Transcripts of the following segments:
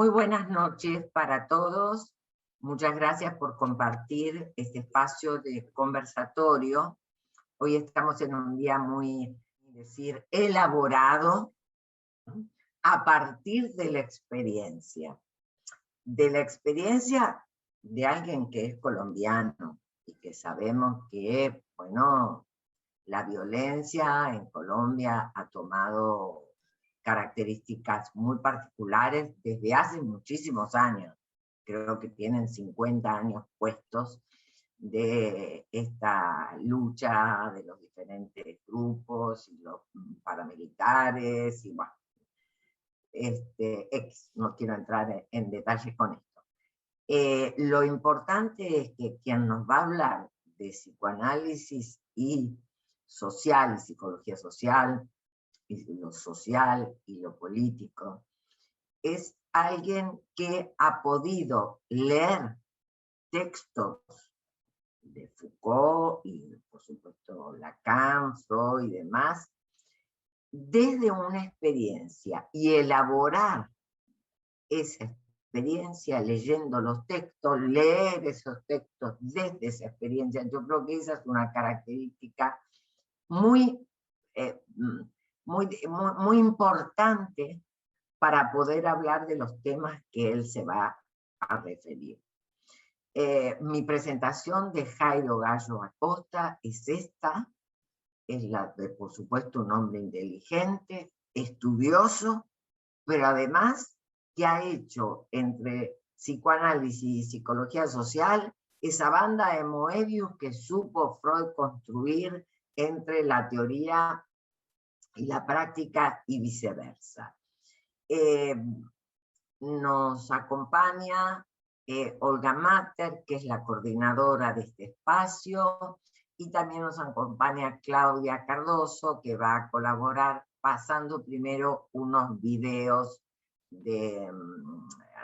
Muy buenas noches para todos. Muchas gracias por compartir este espacio de conversatorio. Hoy estamos en un día muy, elaborado, ¿no?, a partir de la experiencia de alguien que es colombiano y que sabemos que, bueno, la violencia en Colombia ha tomado características muy particulares desde hace muchísimos años. Creo que tienen 50 años puestos de esta lucha de los diferentes grupos y los paramilitares y bueno, no quiero entrar en detalles con esto. Lo importante es que quien nos va a hablar de psicoanálisis y social, psicología social, y lo social y lo político, es alguien que ha podido leer textos de Foucault y, por supuesto, Lacan, Freud y demás, desde una experiencia y elaborar esa experiencia leyendo los textos, leer esos textos desde esa experiencia. Yo creo que esa es una característica muy, muy importante para poder hablar de los temas que él se va a referir. Mi presentación de Jairo Gallo Acosta es esta, es la de, por supuesto, un hombre inteligente, estudioso, pero además que ha hecho entre psicoanálisis y psicología social esa banda de Moebius que supo Freud construir entre la teoría y la práctica y viceversa. Nos acompaña Olga Matter, que es la coordinadora de este espacio, y también nos acompaña Claudia Cardoso, que va a colaborar pasando primero unos videos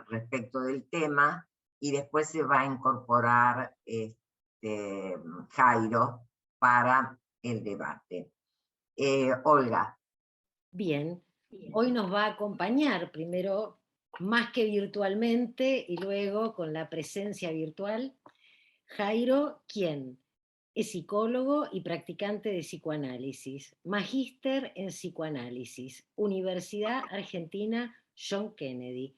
respecto del tema, y después se va a incorporar Jairo para el debate. Olga. Bien, hoy nos va a acompañar primero más que virtualmente y luego con la presencia virtual, Jairo, quien es psicólogo y practicante de psicoanálisis, magíster en psicoanálisis, Universidad Argentina John Kennedy,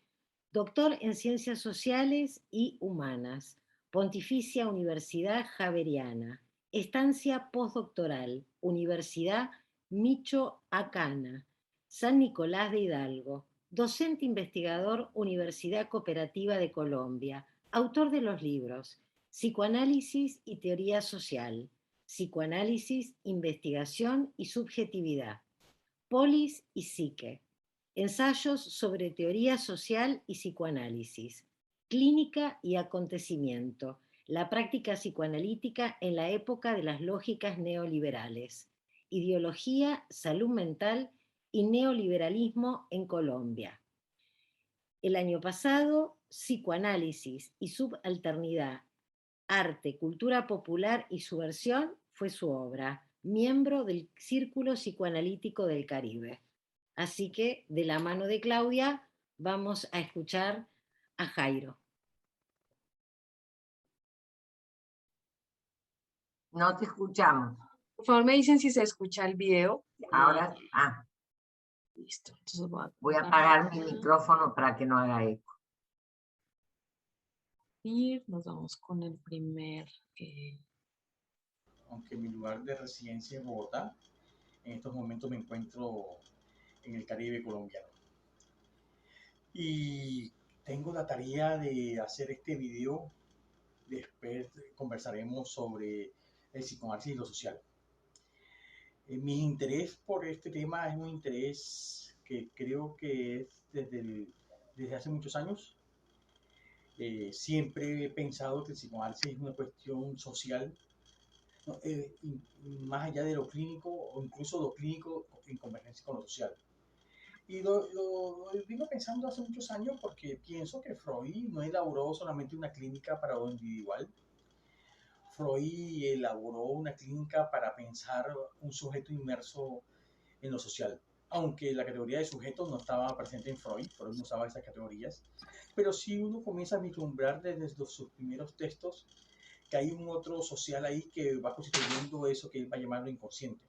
doctor en ciencias sociales y humanas, Pontificia Universidad Javeriana, estancia postdoctoral, Universidad Micho Acana, San Nicolás de Hidalgo, docente investigador, Universidad Cooperativa de Colombia, autor de los libros Psicoanálisis y Teoría Social, Psicoanálisis, Investigación y Subjetividad, Polis y Psique, Ensayos sobre Teoría Social y Psicoanálisis, Clínica y Acontecimiento, la práctica psicoanalítica en la época de las lógicas neoliberales, Ideología, Salud Mental y Neoliberalismo en Colombia. El año pasado, Psicoanálisis y Subalternidad, Arte, Cultura Popular y Subversión fue su obra, miembro del Círculo Psicoanalítico del Caribe. Así que, de la mano de Claudia, vamos a escuchar a Jairo. No te escuchamos. Por favor, me dicen si se escucha el video. Ahora, listo. Entonces voy a apagar mi micrófono para que no haga eco. Y nos vamos con el primer... Aunque mi lugar de residencia es Bogotá, en estos momentos me encuentro en el Caribe colombiano. Y tengo la tarea de hacer este video. Después conversaremos sobre el psicoanálisis y lo social. Mi interés por este tema es un interés que creo que es desde hace muchos años. Siempre he pensado que el psicoanálisis es una cuestión social, más allá de lo clínico o incluso lo clínico en convergencia con lo social. Y lo vengo pensando hace muchos años porque pienso que Freud no elaboró solamente una clínica para lo individual. Freud elaboró una clínica para pensar un sujeto inmerso en lo social. aunque la categoría de sujeto no estaba presente en Freud, Freud no usaba esas categorías, pero sí uno comienza a vislumbrar desde sus primeros textos que hay un otro social ahí que va constituyendo eso que él va a llamar lo inconsciente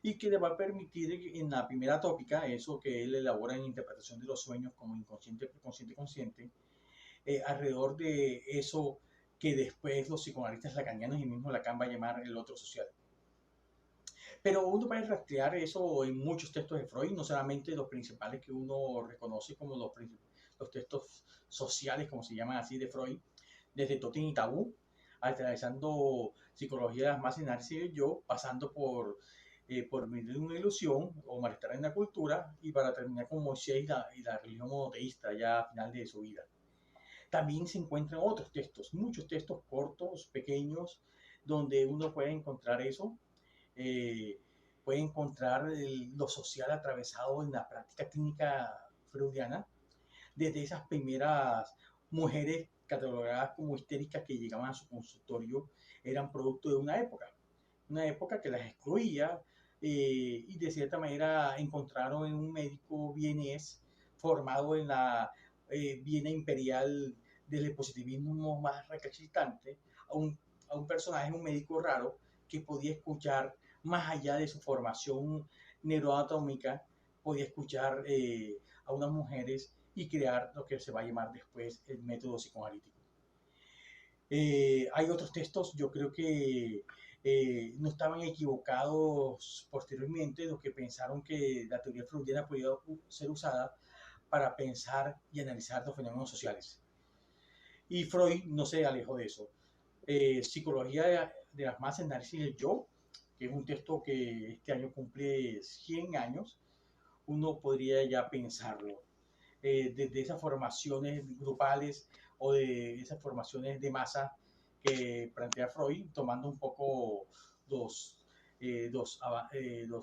y que le va a permitir en la primera tópica, eso que él elabora en interpretación de los sueños como inconsciente, preconsciente, consciente, alrededor de eso que después los psicoanalistas lacanianos y mismo Lacan va a llamar el otro social. Pero uno puede rastrear eso en muchos textos de Freud, no solamente los principales que uno reconoce como los textos sociales, como se llaman así, de Freud, desde Totem y Tabú, atravesando Psicología de las Masas y Análisis del Yo, pasando por Vivir una ilusión o Malestar en la cultura, y para terminar con Moisés y la religión monoteísta ya a final de su vida. También se encuentran otros textos, muchos textos cortos, pequeños, donde uno puede encontrar eso. Puede encontrar lo social atravesado en la práctica clínica freudiana, desde esas primeras mujeres catalogadas como histéricas que llegaban a su consultorio, eran producto de una época que las excluía, y de cierta manera encontraron en un médico vienés formado en la Viena imperial del positivismo más recalcitrante, a un personaje, un médico raro, que podía escuchar más allá de su formación neuroanatómica, podía escuchar a unas mujeres y crear lo que se va a llamar después el método psicoanalítico. Hay otros textos, yo creo que no estaban equivocados posteriormente, los que pensaron que la teoría freudiana podía ser usada para pensar y analizar los fenómenos sociales. Y Freud no se alejó de eso. Psicología de las Masas, Análisis del Yo, que es un texto que este año cumple 100 años, uno podría ya pensarlo. Desde esas formaciones grupales o de esas formaciones de masa que plantea Freud, tomando un poco los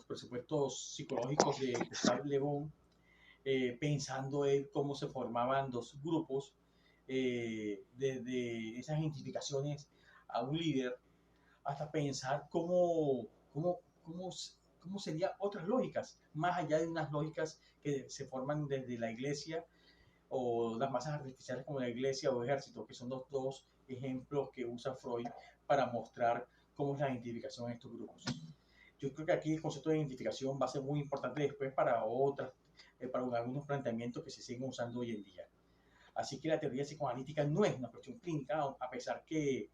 presupuestos psicológicos de Gustave Le Bon, pensando en cómo se formaban los grupos, desde esas identificaciones a un líder, hasta pensar cómo serían otras lógicas, más allá de unas lógicas que se forman desde la iglesia o las masas artificiales como la iglesia o ejército, que son los dos ejemplos que usa Freud para mostrar cómo es la identificación en estos grupos. Yo creo que aquí el concepto de identificación va a ser muy importante después para para algunos planteamientos que se siguen usando hoy en día. Así que la teoría psicoanalítica no es una cuestión clínica, a pesar que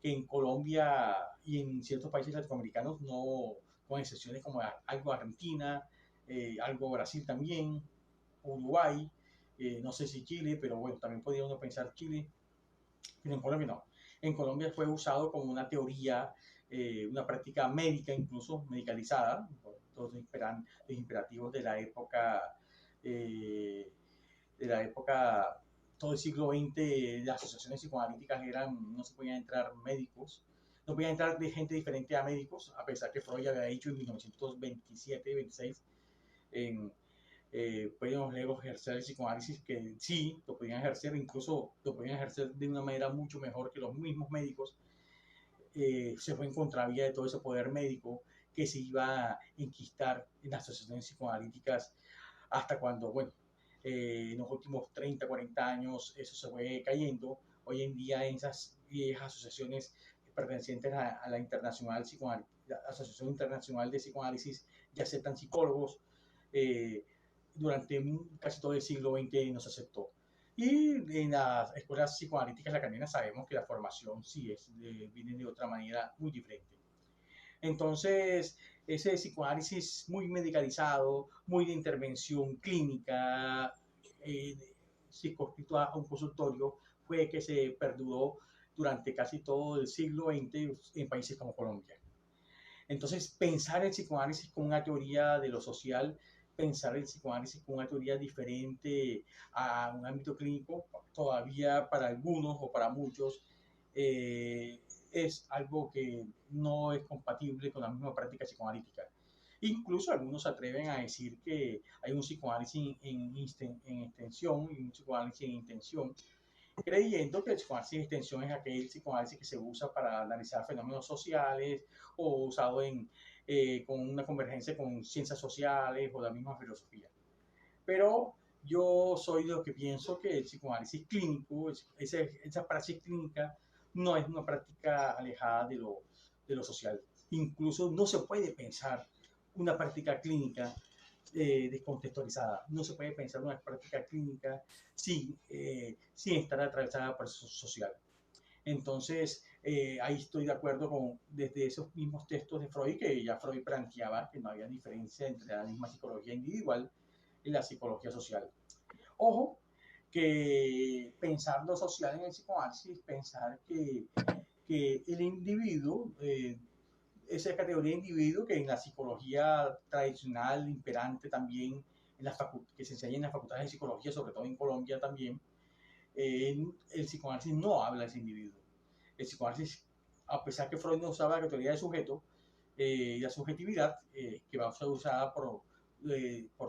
en Colombia y en ciertos países latinoamericanos, no, con excepciones como algo Argentina, algo Brasil también, Uruguay, no sé si Chile, pero bueno, también podría uno pensar Chile, pero en Colombia no. En Colombia fue usado como una teoría, una práctica médica, incluso medicalizada, por todos los imperativos de la época, todo el siglo XX, las asociaciones psicoanalíticas no se podían entrar médicos, no podían entrar de gente diferente a médicos, a pesar que Freud había dicho en 1927-26, podíamos luego ejercer el psicoanálisis, que sí, lo podían ejercer, incluso lo podían ejercer de una manera mucho mejor que los mismos médicos. Se fue en contravía de todo ese poder médico que se iba a enquistar en las asociaciones psicoanalíticas hasta cuando, bueno, en los últimos 30, 40 años eso se fue cayendo. Hoy en día en esas asociaciones pertenecientes a la la Asociación Internacional de Psicoanálisis ya aceptan psicólogos. Durante casi todo el siglo XX no se aceptó. Y en las escuelas psicoanalíticas lacanianas sabemos que la formación sí viene de otra manera muy diferente. Entonces, ese psicoanálisis muy medicalizado, muy de intervención clínica, circunscrito a un consultorio, fue que se perduró durante casi todo el siglo XX en países como Colombia. Entonces, pensar el psicoanálisis como una teoría de lo social, pensar el psicoanálisis como una teoría diferente a un ámbito clínico, todavía para algunos o para muchos, es algo que no es compatible con la misma práctica psicoanalítica. Incluso algunos se atreven a decir que hay un psicoanálisis en extensión y un psicoanálisis en intención, creyendo que el psicoanálisis de extensión es aquel psicoanálisis que se usa para analizar fenómenos sociales o usado en con una convergencia con ciencias sociales o la misma filosofía. Pero yo soy de los que pienso que el psicoanálisis clínico, esa praxis clínica, no es una práctica alejada de lo social. Incluso no se puede pensar una práctica clínica descontextualizada. No se puede pensar una práctica clínica sin estar atravesada por eso social. Entonces, ahí estoy de acuerdo con desde esos mismos textos de Freud, que ya Freud planteaba que no había diferencia entre la misma psicología individual y la psicología social. Ojo, que pensar lo social en el psicoanálisis, pensar que el individuo, esa categoría de individuo que en la psicología tradicional, imperante también, que se enseña en las facultades de psicología, sobre todo en Colombia también, el psicoanálisis no habla de ese individuo. El psicoanálisis, a pesar que Freud no usaba la categoría de sujeto y la subjetividad, que va a ser usada por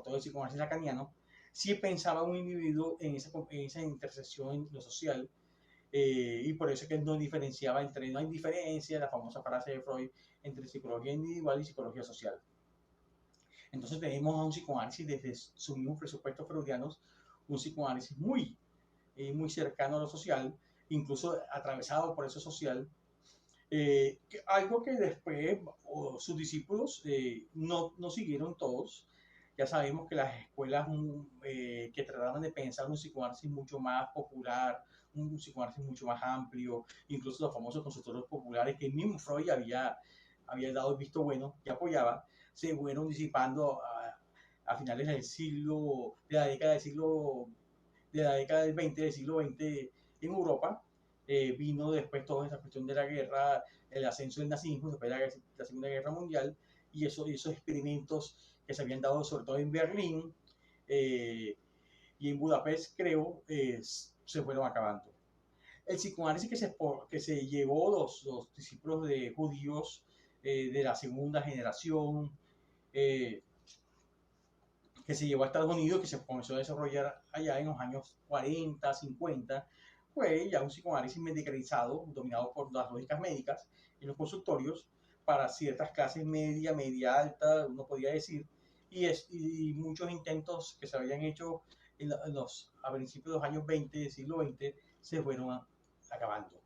todo el psicoanálisis lacaniano, sí pensaba un individuo en esa intersección en lo social, y por eso es que no diferenciaba no hay diferencia, la famosa frase de Freud, entre psicología individual y psicología social. Entonces tenemos a un psicoanálisis desde sus mismos presupuestos freudianos, un psicoanálisis muy cercano a lo social, incluso atravesado por eso social, algo que después sus discípulos no siguieron todos. Ya sabemos que las escuelas que trataban de pensar un psicoanálisis mucho más popular, un psicoanálisis mucho más amplio, incluso los famosos consultorios populares que el mismo Freud había dado el visto bueno y apoyaba, se fueron disipando a finales de la década del 20, del siglo XX en Europa. Vino después toda esa cuestión de la guerra, el ascenso del nazismo, después de la Segunda Guerra Mundial, y esos experimentos que se habían dado sobre todo en Berlín y en Budapest, creo, se fueron acabando. El psicoanálisis que se llevó los discípulos de judíos de la segunda generación, que se llevó a Estados Unidos, que se comenzó a desarrollar allá en los años 40, 50, fue ya un psicoanálisis medicalizado, dominado por las lógicas médicas en los consultorios, para ciertas clases media, media alta, uno podría decir, y muchos intentos que se habían hecho a principios de los años 20 del siglo XX se fueron acabando.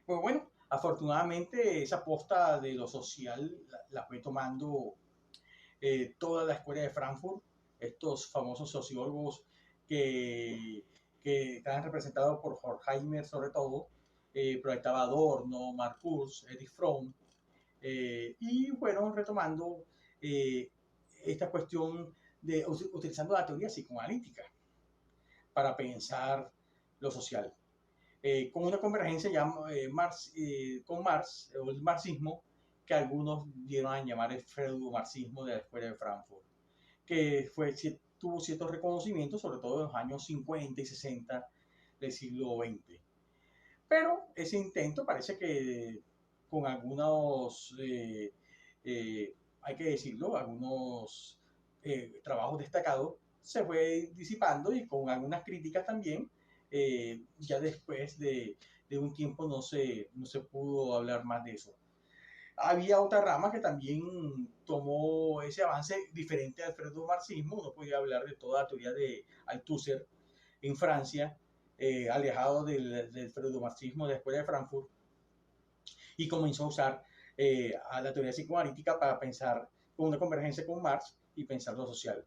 Pues bueno, afortunadamente esa posta de lo social la fue tomando toda la escuela de Frankfurt, estos famosos sociólogos que estaban representados por Horkheimer sobre todo, pero estaba Adorno, Marcuse, Erich Fromm, y fueron retomando esta cuestión de utilizando la teoría psicoanalítica para pensar lo social. Con una convergencia ya con Marx, o el marxismo, que algunos dieron a llamar el freudo-marxismo de la Escuela de Frankfurt, que tuvo ciertos reconocimientos, sobre todo en los años 50 y 60 del siglo XX. Pero ese intento parece que con algunos, hay que decirlo, algunos trabajos destacados, se fue disipando y con algunas críticas también. Ya después de un tiempo no se pudo hablar más de eso. Había otra rama que también tomó ese avance diferente al freudo-marxismo. Uno podía hablar de toda la teoría de Althusser en Francia, alejado del freudo-marxismo de la Escuela de Frankfurt, y comenzó a usar a la teoría psicoanalítica para pensar con una convergencia con Marx y pensar lo social.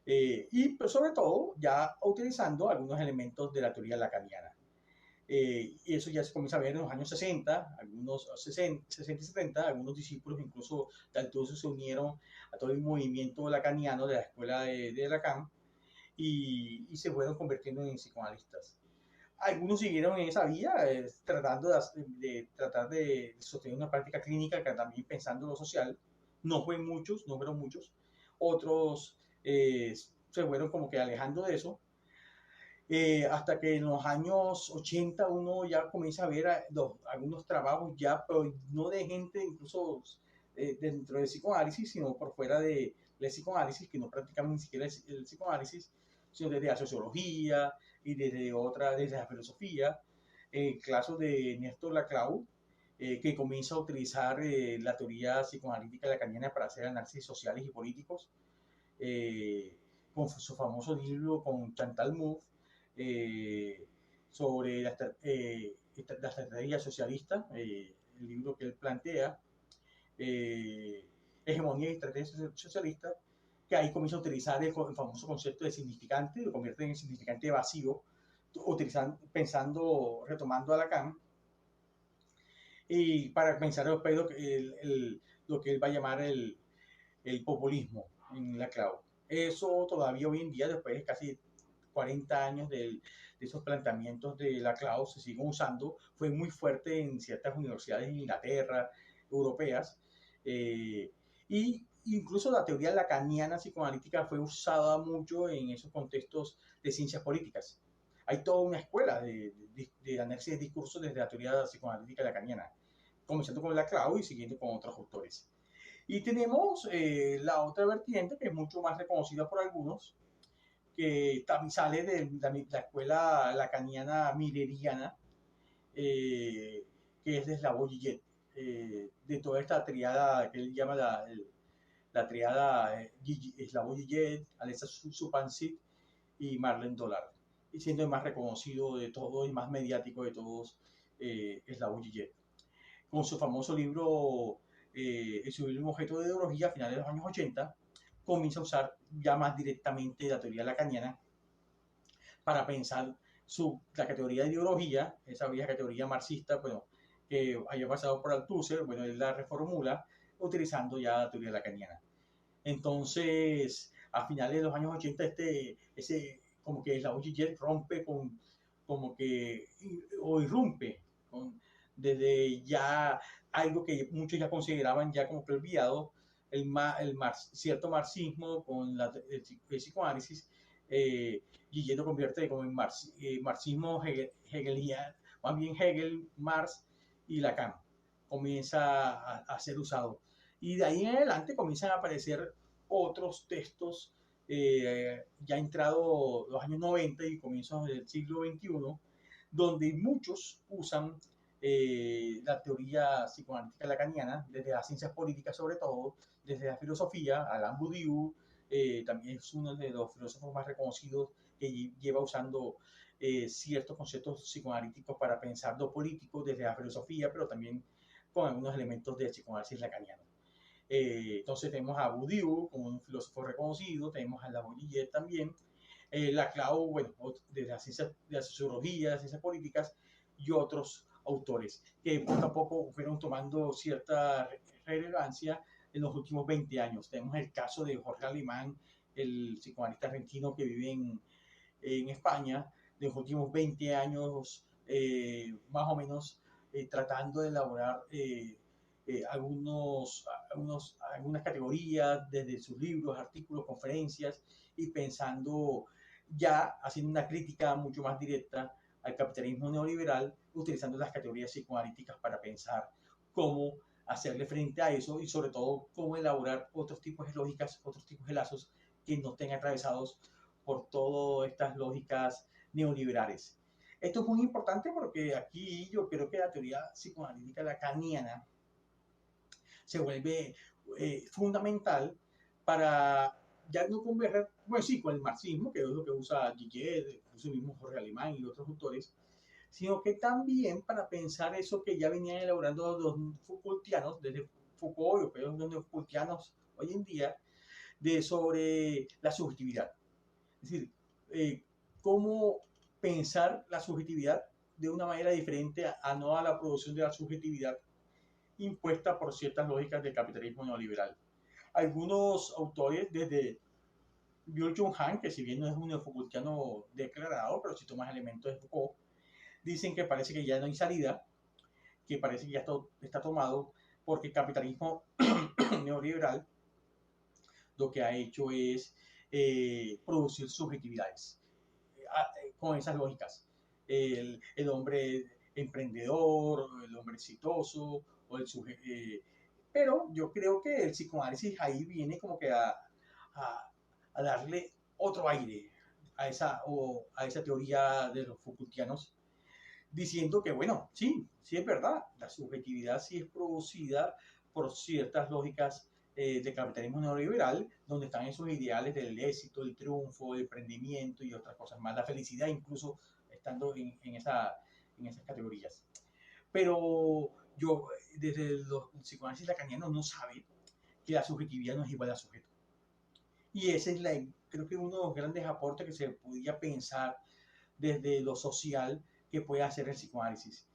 Y pero sobre todo ya utilizando algunos elementos de la teoría lacaniana. Y eso ya se comienza a ver en los años 60, algunos 60 y 70, algunos discípulos incluso de Althusser se unieron a todo el movimiento lacaniano de la escuela de Lacan y se fueron convirtiendo en psicoanalistas. Algunos siguieron en esa vía, tratando tratar de sostener una práctica clínica que también pensando en lo social. No fueron muchos. Otros se fueron como que alejando de eso. Hasta que en los años 80 uno ya comienza a ver algunos trabajos ya, pero no de gente incluso dentro del psicoanálisis, sino por fuera del psicoanálisis, que no practicaban ni siquiera el psicoanálisis, sino desde la sociología y desde la filosofía. El caso de Néstor Laclau, que comienza a utilizar la teoría psicoanalítica lacaniana para hacer análisis sociales y políticos, con su famoso libro con Chantal Mouffe, sobre la estrategia socialista, el libro que él plantea, Hegemonía y Estrategia Socialista, que ahí comienza a utilizar el famoso concepto de significante, lo convierte en significante vacío, retomando a Lacan, y para pensar lo que él va a llamar el populismo en la cloud. Eso todavía hoy en día, después de casi 40 años de esos planteamientos de la cloud, se siguen usando. Fue muy fuerte en ciertas universidades de Inglaterra, europeas, y incluso la teoría lacaniana psicoanalítica fue usada mucho en esos contextos de ciencias políticas. Hay toda una escuela de análisis de discursos desde la teoría psicoanalítica lacaniana, comenzando con la cloud y siguiendo con otros autores. Y tenemos la otra vertiente, que es mucho más reconocida por algunos, que también sale de la escuela lacaniana milleriana, que es de Slavoj Žižek, de toda esta triada que él llama la triada Slavoj Žižek, Alexa Supancit y Marlene Dollard, y siendo el más reconocido de todos y más mediático de todos, Slavoj Žižek, con su famoso libro su mismo objeto de ideología a finales de los años 80, comienza a usar ya más directamente la teoría lacaniana para pensar la categoría de ideología, esa vieja categoría marxista, bueno, que haya pasado por Althusser, bueno, él la reformula utilizando ya la teoría lacaniana. Entonces, a finales de los años 80, como que la Žižek rompe como que, o irrumpe desde ya algo que muchos ya consideraban ya como preolvidado, cierto marxismo con el psicoanálisis. Guillet lo convierte como en marxismo hegeliano, más bien Hegel, Marx y Lacan comienza a ser usado. Y de ahí en adelante comienzan a aparecer otros textos, ya entrado los años 90 y comienzos del siglo XXI, donde muchos usan la teoría psicoanalítica lacaniana, desde las ciencias políticas sobre todo, desde la filosofía. Alain Badiou también es uno de los filósofos más reconocidos que lleva usando ciertos conceptos psicoanalíticos para pensar lo político desde la filosofía, pero también con algunos elementos del psicoanálisis lacaniano. Entonces tenemos a Bourdieu como un filósofo reconocido, tenemos a Slavoj Žižek también, Laclau, bueno, de la sociología, de las ciencias políticas, y otros autores que poco a poco fueron tomando cierta relevancia en los últimos 20 años. Tenemos el caso de Jorge Alemán, el psicoanalista argentino que vive en España, de los últimos 20 años, más o menos, tratando de elaborar algunas categorías desde sus libros, artículos, conferencias, y pensando ya, haciendo una crítica mucho más directa al capitalismo neoliberal, utilizando las categorías psicoanalíticas para pensar cómo hacerle frente a eso y sobre todo cómo elaborar otros tipos de lógicas, otros tipos de lazos que no estén atravesados por todas estas lógicas neoliberales. Esto es muy importante porque aquí yo creo que la teoría psicoanalítica lacaniana se vuelve fundamental para ya no converger, bueno, sí, con el marxismo, que es lo que usa Guillet, incluso el mismo Jorge Alemán y otros autores, sino que también para pensar eso que ya venían elaborando los Foucaultianos, desde Foucault, pero los Foucaultianos hoy en día, sobre la subjetividad. Es decir, cómo pensar la subjetividad de una manera diferente no a la producción de la subjetividad impuesta por ciertas lógicas del capitalismo neoliberal. Algunos autores, desde Byung-Chul Han, que si bien no es un neofoucaultiano declarado, pero sí toma elementos de Foucault, dicen que parece que ya no hay salida, que parece que ya está tomado, porque el capitalismo neoliberal lo que ha hecho es producir subjetividades con esas lógicas. El hombre emprendedor, el hombre exitoso, o pero yo creo que el psicoanálisis ahí viene como que a darle otro aire a esa teoría de los Foucaultianos, diciendo que, bueno, sí, sí es verdad, la subjetividad sí es producida por ciertas lógicas del capitalismo neoliberal, donde están esos ideales del éxito, el triunfo, el emprendimiento y otras cosas más, la felicidad incluso estando en esas categorías. Pero yo, desde los psicoanálisis lacanianos, no sabe que la subjetividad no es igual al sujeto. Y ese es creo que uno de los grandes aportes que se podía pensar desde lo social que puede hacer el psicoanálisis.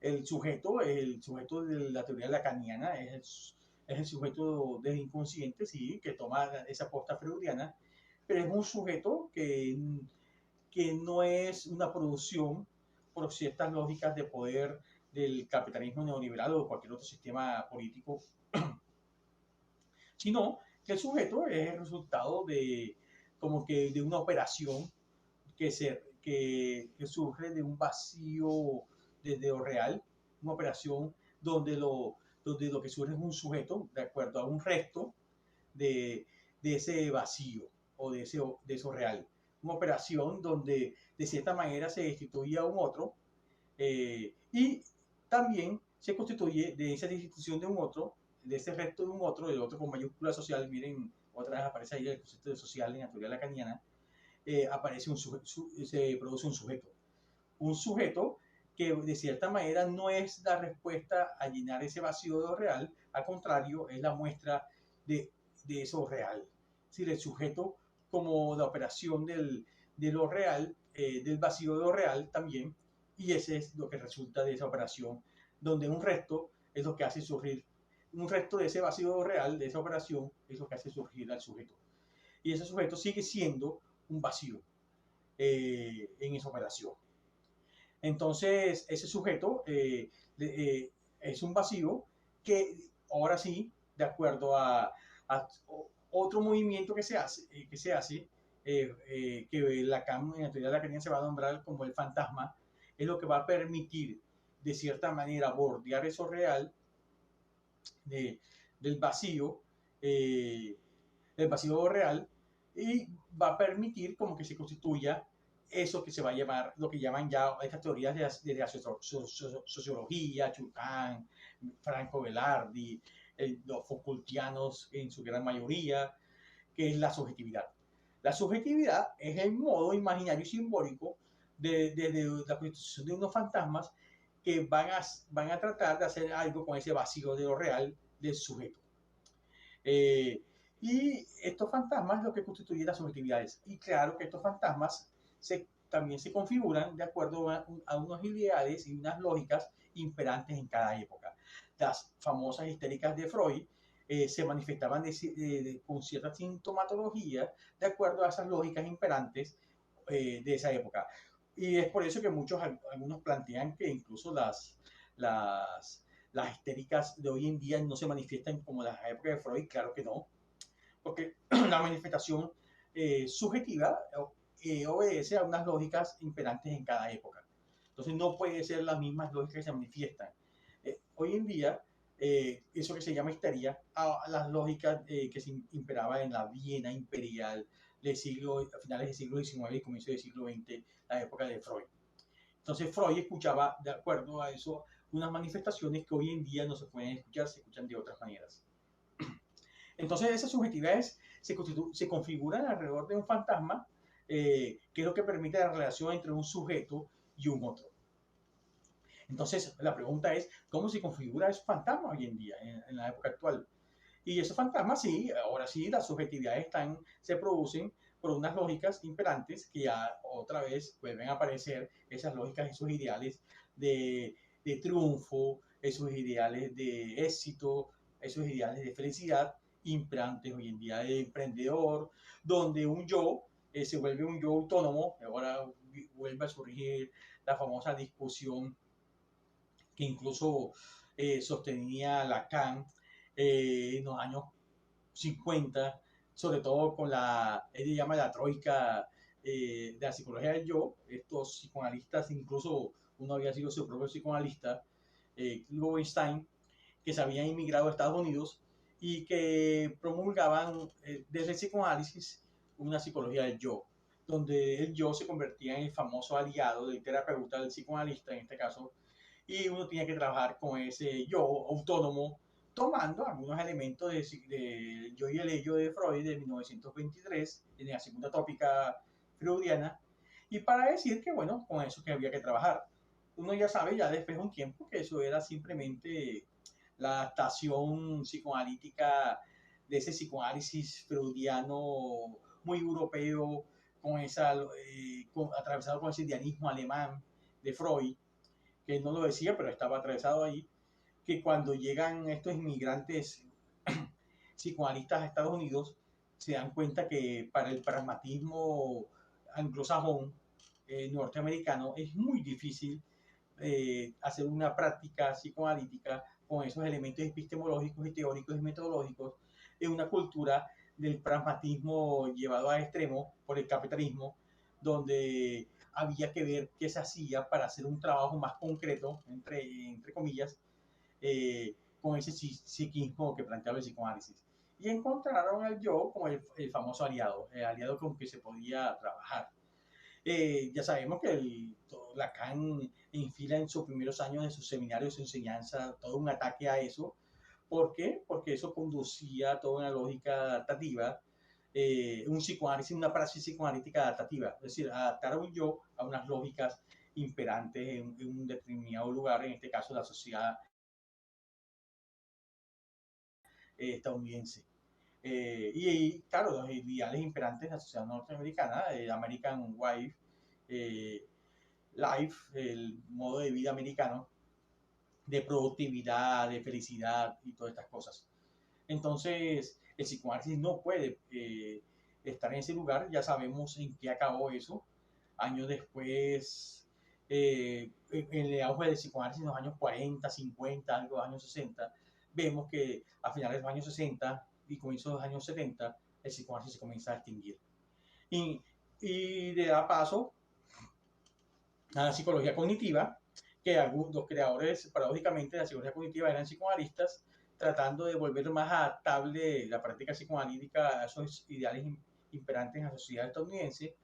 El sujeto de la teoría lacaniana es el sujeto del inconsciente, sí, que toma esa posta freudiana, pero es un sujeto que no es una producción por ciertas lógicas de poder del capitalismo neoliberal o cualquier otro sistema político, sino que el sujeto es el resultado de como que de una operación que surge de un vacío desde lo real, una operación donde lo que surge es un sujeto de acuerdo a un resto de ese vacío o de eso real. Una operación donde de cierta manera se destituye a un otro y también se constituye de esa destitución de un otro, de ese resto de un otro, del otro con mayúscula social. Miren, otra vez aparece ahí el concepto de social en la teoría lacaniana. Aparece se produce un sujeto. Un sujeto que de cierta manera no es la respuesta a llenar ese vacío de lo real, al contrario, es la muestra de eso real. Es decir, el sujeto como la operación de lo real, del vacío de lo real también, y ese es lo que resulta de esa operación, donde un resto es lo que hace surgir, un resto de ese vacío real, de esa operación, es lo que hace surgir al sujeto. Y ese sujeto sigue siendo un vacío en esa operación. Entonces, ese sujeto es un vacío que ahora sí, de acuerdo a otro movimiento que se hace, que Lacan, en la teoría de la creencia se va a nombrar como el fantasma, es lo que va a permitir, de cierta manera, bordear eso real del vacío, del vacío real, y va a permitir como que se constituya eso que se va a llamar, lo que llaman ya estas teorías de la sociología, Churcan, Franco Velardi, los Foucaultianos en su gran mayoría, que es la subjetividad. La subjetividad es el modo imaginario y simbólico de la constitución de unos fantasmas que van a tratar de hacer algo con ese vacío de lo real del sujeto. Y estos fantasmas es lo que constituye las subjetividades. Y claro que estos fantasmas también se configuran de acuerdo a unos ideales y unas lógicas imperantes en cada época. Las famosas histéricas de Freud se manifestaban con cierta sintomatología de acuerdo a esas lógicas imperantes de esa época. Y es por eso que algunos plantean que incluso las histéricas de hoy en día no se manifiestan como las épocas de Freud, claro que no, porque la manifestación subjetiva obedece a unas lógicas imperantes en cada época. Entonces no puede ser las mismas lógicas que se manifiestan. Hoy en día, eso que se llama histeria, a las lógicas que se imperaban en la Viena imperial a finales del siglo XIX y comienzo del siglo XX, la época de Freud. Entonces Freud escuchaba, de acuerdo a eso, unas manifestaciones que hoy en día no se pueden escuchar, se escuchan de otras maneras. Entonces esas subjetividades se configuran alrededor de un fantasma, que es lo que permite la relación entre un sujeto y un otro. Entonces la pregunta es, ¿cómo se configura ese fantasma hoy en día, en la época actual? Y esos fantasmas, sí, ahora sí, las subjetividades se producen por unas lógicas imperantes que ya otra vez vuelven a aparecer, esas lógicas, esos ideales de triunfo, esos ideales de éxito, esos ideales de felicidad imperantes hoy en día de emprendedor, donde un yo se vuelve un yo autónomo. Ahora vuelve a surgir la famosa discusión que incluso sostenía Lacan en los años 50, sobre todo con él llama la troika de la psicología del yo. Estos psicoanalistas, incluso uno había sido su propio psicoanalista, Lowenstein, que se habían inmigrado a Estados Unidos y que promulgaban desde el psicoanálisis una psicología del yo, donde el yo se convertía en el famoso aliado del terapeuta, del psicoanalista en este caso, y uno tenía que trabajar con ese yo autónomo, tomando algunos elementos de Yo y el ello de Freud de 1923, en la segunda tópica freudiana, y para decir que, bueno, con eso que había que trabajar. Uno ya sabe, ya después de un tiempo, que eso era simplemente la adaptación psicoanalítica de ese psicoanálisis freudiano muy europeo, atravesado con ese idealismo alemán de Freud, que no lo decía, pero estaba atravesado ahí, que cuando llegan estos inmigrantes psicoanalistas a Estados Unidos, se dan cuenta que para el pragmatismo anglosajón norteamericano es muy difícil hacer una práctica psicoanalítica con esos elementos epistemológicos y teóricos y metodológicos en una cultura del pragmatismo llevado a extremo por el capitalismo, donde había que ver qué se hacía para hacer un trabajo más concreto, entre comillas, con ese psiquismo que planteaba el psicoanálisis. Y encontraron al yo como el famoso aliado, el aliado con que se podía trabajar. Ya sabemos que Lacan enfila en sus primeros años de sus seminarios, su enseñanza, todo un ataque a eso. ¿Por qué? Porque eso conducía a toda una lógica adaptativa, un psicoanálisis, una praxis psicoanalítica adaptativa, es decir, adaptar a un yo a unas lógicas imperantes en un determinado lugar, en este caso la sociedad estadounidense. Y claro, los ideales imperantes de la sociedad norteamericana, American Wife, Life, el modo de vida americano, de productividad, de felicidad y todas estas cosas. Entonces, el psicoanálisis no puede estar en ese lugar, ya sabemos en qué acabó eso. Años después, en el auge del psicoanálisis en los años 40, 50, algo de los años 60, vemos que a finales de los años 60 y comienzos de los años 70, el psicoanálisis se comienza a extinguir. Y le da paso a la psicología cognitiva, que los creadores, paradójicamente, de la psicología cognitiva eran psicoanalistas, tratando de volver más adaptable la práctica psicoanalítica a esos ideales imperantes en la sociedad estadounidense,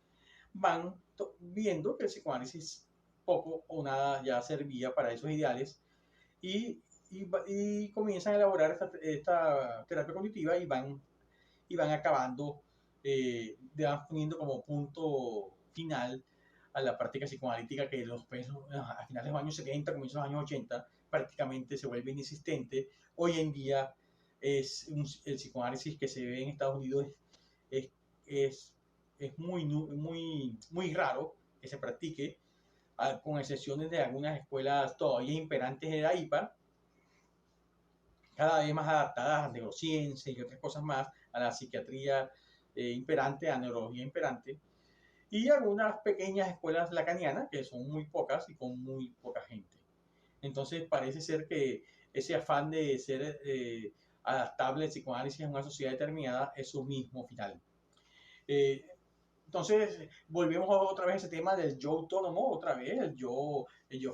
van viendo que el psicoanálisis poco o nada ya servía para esos ideales y comienzan a elaborar esta terapia cognitiva y van acabando, van poniendo como punto final a la práctica psicoanalítica que a finales de los años 70, comienzos de los años 80, prácticamente se vuelve inexistente. Hoy en día el psicoanálisis que se ve en Estados Unidos es, es, es muy raro que se practique, con excepciones de algunas escuelas todavía imperantes de la IPA, cada vez más adaptadas a neurociencia y otras cosas más, a la psiquiatría imperante, a neurología imperante, y algunas pequeñas escuelas lacanianas, que son muy pocas y con muy poca gente. Entonces parece ser que ese afán de ser adaptable el psicoanálisis en una sociedad determinada es su mismo final. Entonces volvemos otra vez a ese tema del yo autónomo, otra vez el yo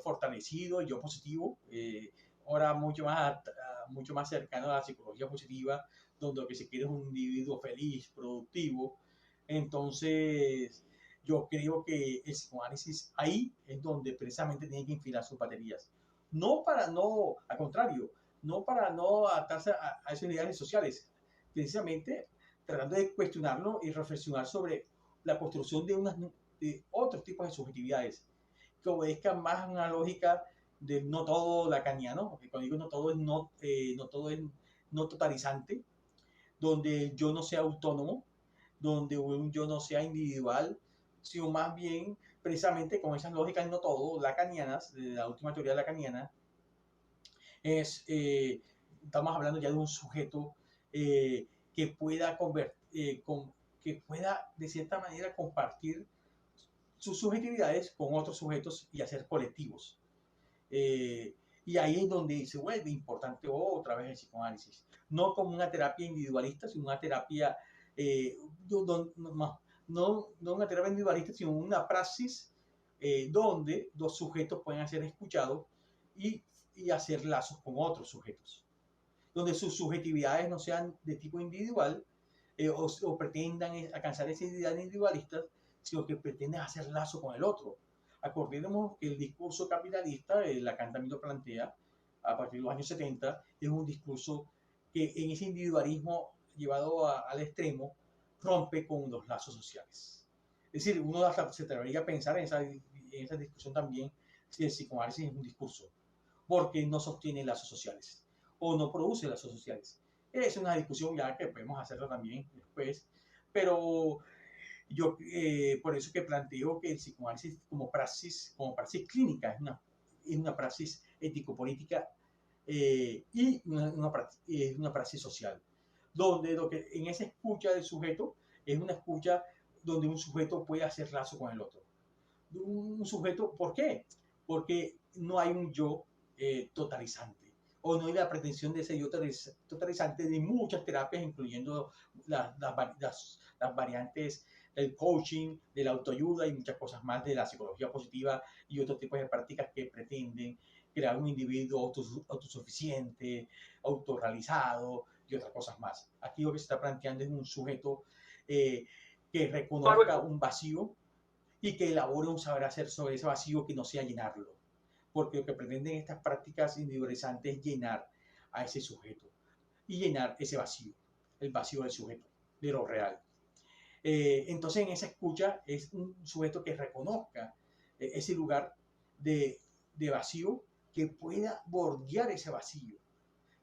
fortalecido, el yo positivo, ahora mucho más cercano a la psicología positiva, donde lo que se quiere es un individuo feliz, productivo. Entonces yo creo que el psicoanálisis ahí es donde precisamente tiene que infilar sus baterías. Al contrario, no para no adaptarse a esos ideales sociales, precisamente tratando de cuestionarlo y reflexionar sobre la construcción de otros tipos de subjetividades que obedezcan más a una lógica del no todo lacaniano, porque cuando digo no todo es no totalizante, donde yo no sea autónomo, donde un yo no sea individual, sino más bien precisamente con esas lógicas no todo lacanianas, de la última teoría lacaniana, estamos hablando ya de un sujeto que pueda que pueda de cierta manera compartir sus subjetividades con otros sujetos y hacer colectivos. Y ahí es donde se vuelve importante otra vez el psicoanálisis. No como una terapia individualista, sino una terapia, no una terapia individualista, sino una praxis donde dos sujetos pueden ser escuchados y hacer lazos con otros sujetos. Donde sus subjetividades no sean de tipo individual o pretendan alcanzar esa idea individualista, sino que pretende hacer lazo con el otro. Acordemos que el discurso capitalista, Lacan también lo plantea, a partir de los años 70, es un discurso que en ese individualismo llevado al extremo rompe con los lazos sociales. Es decir, uno hasta se atrevería a pensar en esa discusión también si el psicoanálisis es un discurso, porque no sostiene lazos sociales o no produce lazos sociales. Es una discusión ya que podemos hacerla también después, pero yo por eso que planteo que el psicoanálisis como praxis clínica es una praxis ético-política y una praxis social, donde lo que en esa escucha del sujeto es una escucha donde un sujeto puede hacer lazo con el otro. Un sujeto, ¿por qué? Porque no hay un yo totalizante, o no hay la pretensión de ese yo totalizante de muchas terapias, incluyendo las variantes del coaching, de la autoayuda y muchas cosas más de la psicología positiva y otros tipos de prácticas que pretenden crear un individuo autosuficiente, autorrealizado y otras cosas más. Aquí lo que se está planteando es un sujeto que reconozca un vacío y que elabore un saber hacer sobre ese vacío que no sea llenarlo. Porque lo que pretenden estas prácticas individualizantes es llenar a ese sujeto y llenar ese vacío, el vacío del sujeto, de lo real. Entonces en esa escucha es un sujeto que reconozca ese lugar de vacío, que pueda bordear ese vacío,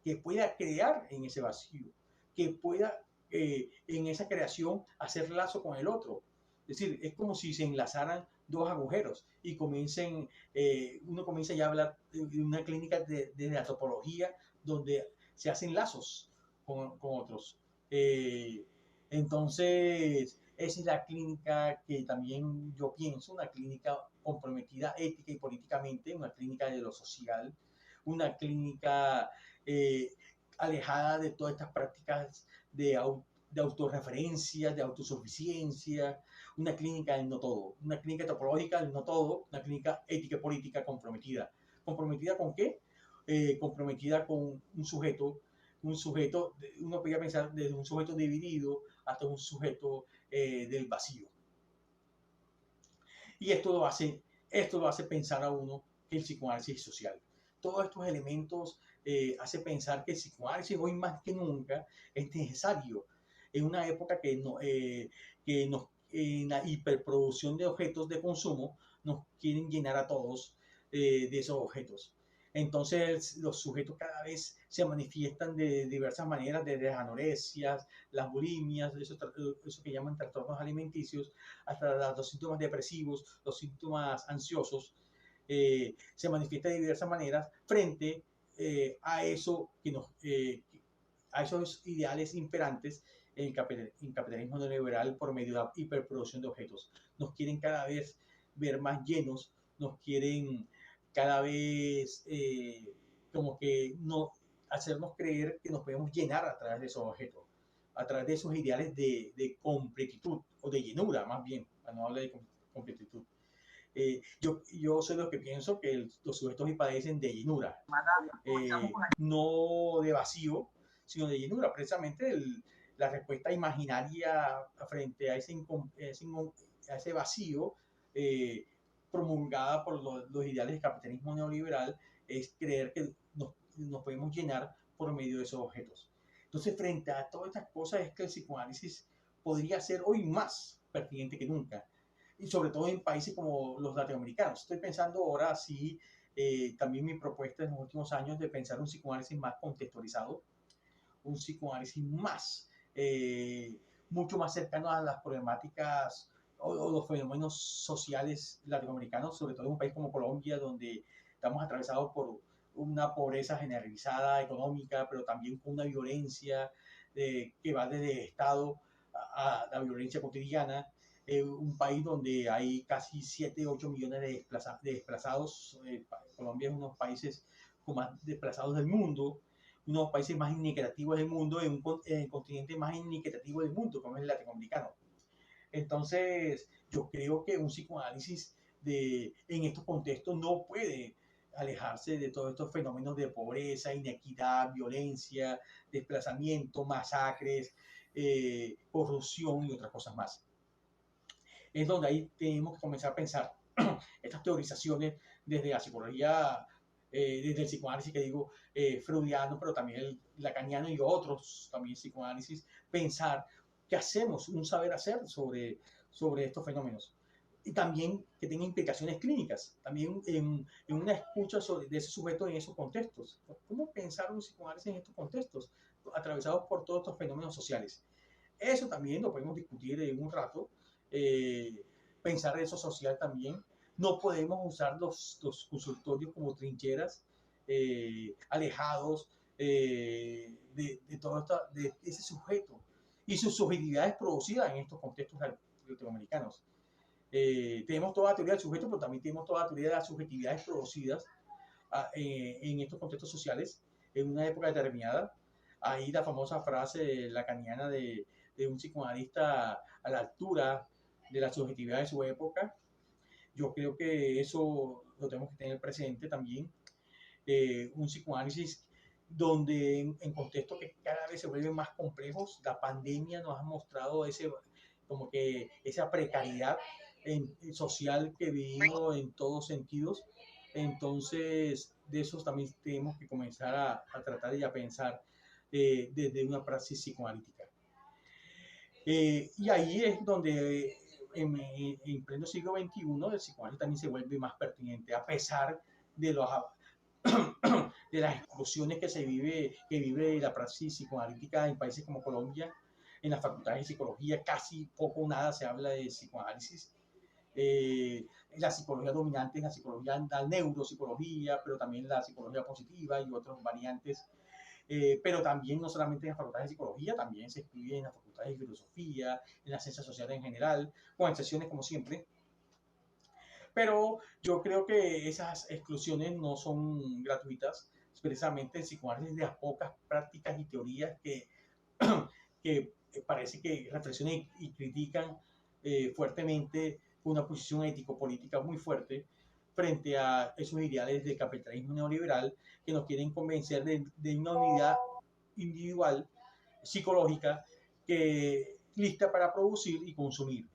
que pueda crear en ese vacío, que pueda en esa creación hacer lazo con el otro. Es decir, es como si se enlazaran dos agujeros y uno comienza ya a hablar de una clínica de la topología donde se hacen lazos con otros. Entonces, esa es la clínica que también yo pienso, una clínica comprometida ética y políticamente, una clínica de lo social, una clínica alejada de todas estas prácticas de autorreferencia, de autosuficiencia, una clínica del no todo, una clínica topológica del no todo, una clínica ética y política comprometida. ¿Comprometida con qué? Comprometida con un sujeto, uno podría pensar desde un sujeto dividido hasta un sujeto del vacío. Y esto lo hace pensar a uno que el psicoanálisis es social. Todos estos elementos hace pensar que el psicoanálisis hoy más que nunca es necesario en una época que en la hiperproducción de objetos de consumo nos quieren llenar a todos de esos objetos. Entonces los sujetos cada vez se manifiestan de diversas maneras, desde las anoresias, las bulimias, eso que llaman trastornos alimenticios, hasta los síntomas depresivos, los síntomas ansiosos, se manifiesta de diversas maneras frente a eso a esos ideales imperantes en el capitalismo neoliberal por medio de la hiperproducción de objetos. Nos quieren cada vez ver más llenos, nos quieren cada vez como que no hacernos creer que nos podemos llenar a través de esos objetos, a través de esos ideales de completitud o de llenura, más bien, para no hablar de completitud. Yo soy lo que pienso que los sujetos hoy padecen de llenura, no de vacío, sino de llenura. Precisamente la respuesta imaginaria frente a ese vacío promulgada por los ideales del capitalismo neoliberal es creer que nos podemos llenar por medio de esos objetos. Entonces, frente a todas estas cosas es que el psicoanálisis podría ser hoy más pertinente que nunca, y sobre todo en países como los latinoamericanos. Estoy pensando ahora sí, también mi propuesta en los últimos años de pensar un psicoanálisis más contextualizado, un psicoanálisis mucho más cercano a las problemáticas o los fenómenos sociales latinoamericanos, sobre todo en un país como Colombia, donde estamos atravesados por una pobreza generalizada económica, pero también con una violencia que va desde el Estado a la violencia cotidiana. Un país donde hay casi 7, 8 millones de desplazados. Colombia es uno de los países con más desplazados del mundo, uno de los países más inequitativos del mundo, en el continente más inequitativo del mundo, como es el latinoamericano. Entonces, yo creo que un psicoanálisis en estos contextos no puede alejarse de todos estos fenómenos de pobreza, inequidad, violencia, desplazamiento, masacres, corrupción y otras cosas más. es donde ahí tenemos que comenzar a pensar estas teorizaciones desde la psicología, desde el psicoanálisis que digo, freudiano, pero también el lacaniano y otros también psicoanálisis, pensar qué hacemos, un saber hacer sobre estos fenómenos. Y también que tenga implicaciones clínicas, también en una escucha de ese sujeto en esos contextos. ¿Cómo pensar un psicoanálisis en estos contextos, atravesados por todos estos fenómenos sociales? Eso también lo podemos discutir en un rato. Pensar eso social también. No podemos usar los consultorios como trincheras, alejados de ese sujeto y sus subjetividades producidas en estos contextos latinoamericanos. Tenemos toda la teoría del sujeto, pero también tenemos toda la teoría de las subjetividades producidas en estos contextos sociales en una época determinada. Ahí la famosa frase lacaniana de un psicoanalista a la altura de la subjetividad de su época. Yo creo que eso lo tenemos que tener presente también. Un psicoanálisis donde en contextos que cada vez se vuelven más complejos, la pandemia nos ha mostrado esa precariedad social que vivimos en todos sentidos. Entonces, de esos también tenemos que comenzar a tratar y a pensar desde una praxis psicoanalítica. Y ahí es donde en pleno siglo XXI el psicoanálisis también se vuelve más pertinente, a pesar de de las exclusiones que vive la praxis psicoanalítica en países como Colombia. En las facultades de psicología casi poco o nada se habla de psicoanálisis. La psicología dominante es la psicología, la neuropsicología, pero también la psicología positiva y otras variantes. Pero también no solamente en las facultades de psicología, también se escribe en las facultades de filosofía, en las ciencias sociales en general, con excepciones como siempre. Pero yo creo que esas exclusiones no son gratuitas. Precisamente el psicoanálisis de las pocas prácticas y teorías que parece que reflexionan y critican fuertemente una posición ético-política muy fuerte frente a esos ideales del capitalismo neoliberal que nos quieren convencer de una unidad individual psicológica lista para producir y consumir.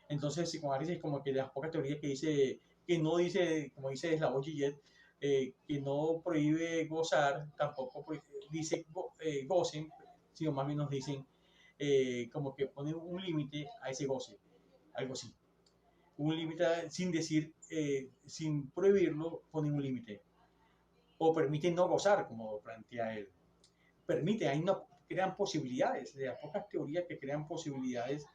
Entonces, el psicoanálisis es como que de las pocas teorías que no dice, como dice Slavoj Žižek, que no prohíbe gozar, tampoco dice gocen, sino más bien nos dicen como que pone un límite a ese goce, algo así. Un límite sin decir, sin prohibirlo, pone un límite. O permite no gozar, como plantea él. Permite, ahí no crean posibilidades, de las pocas teorías que crean posibilidades,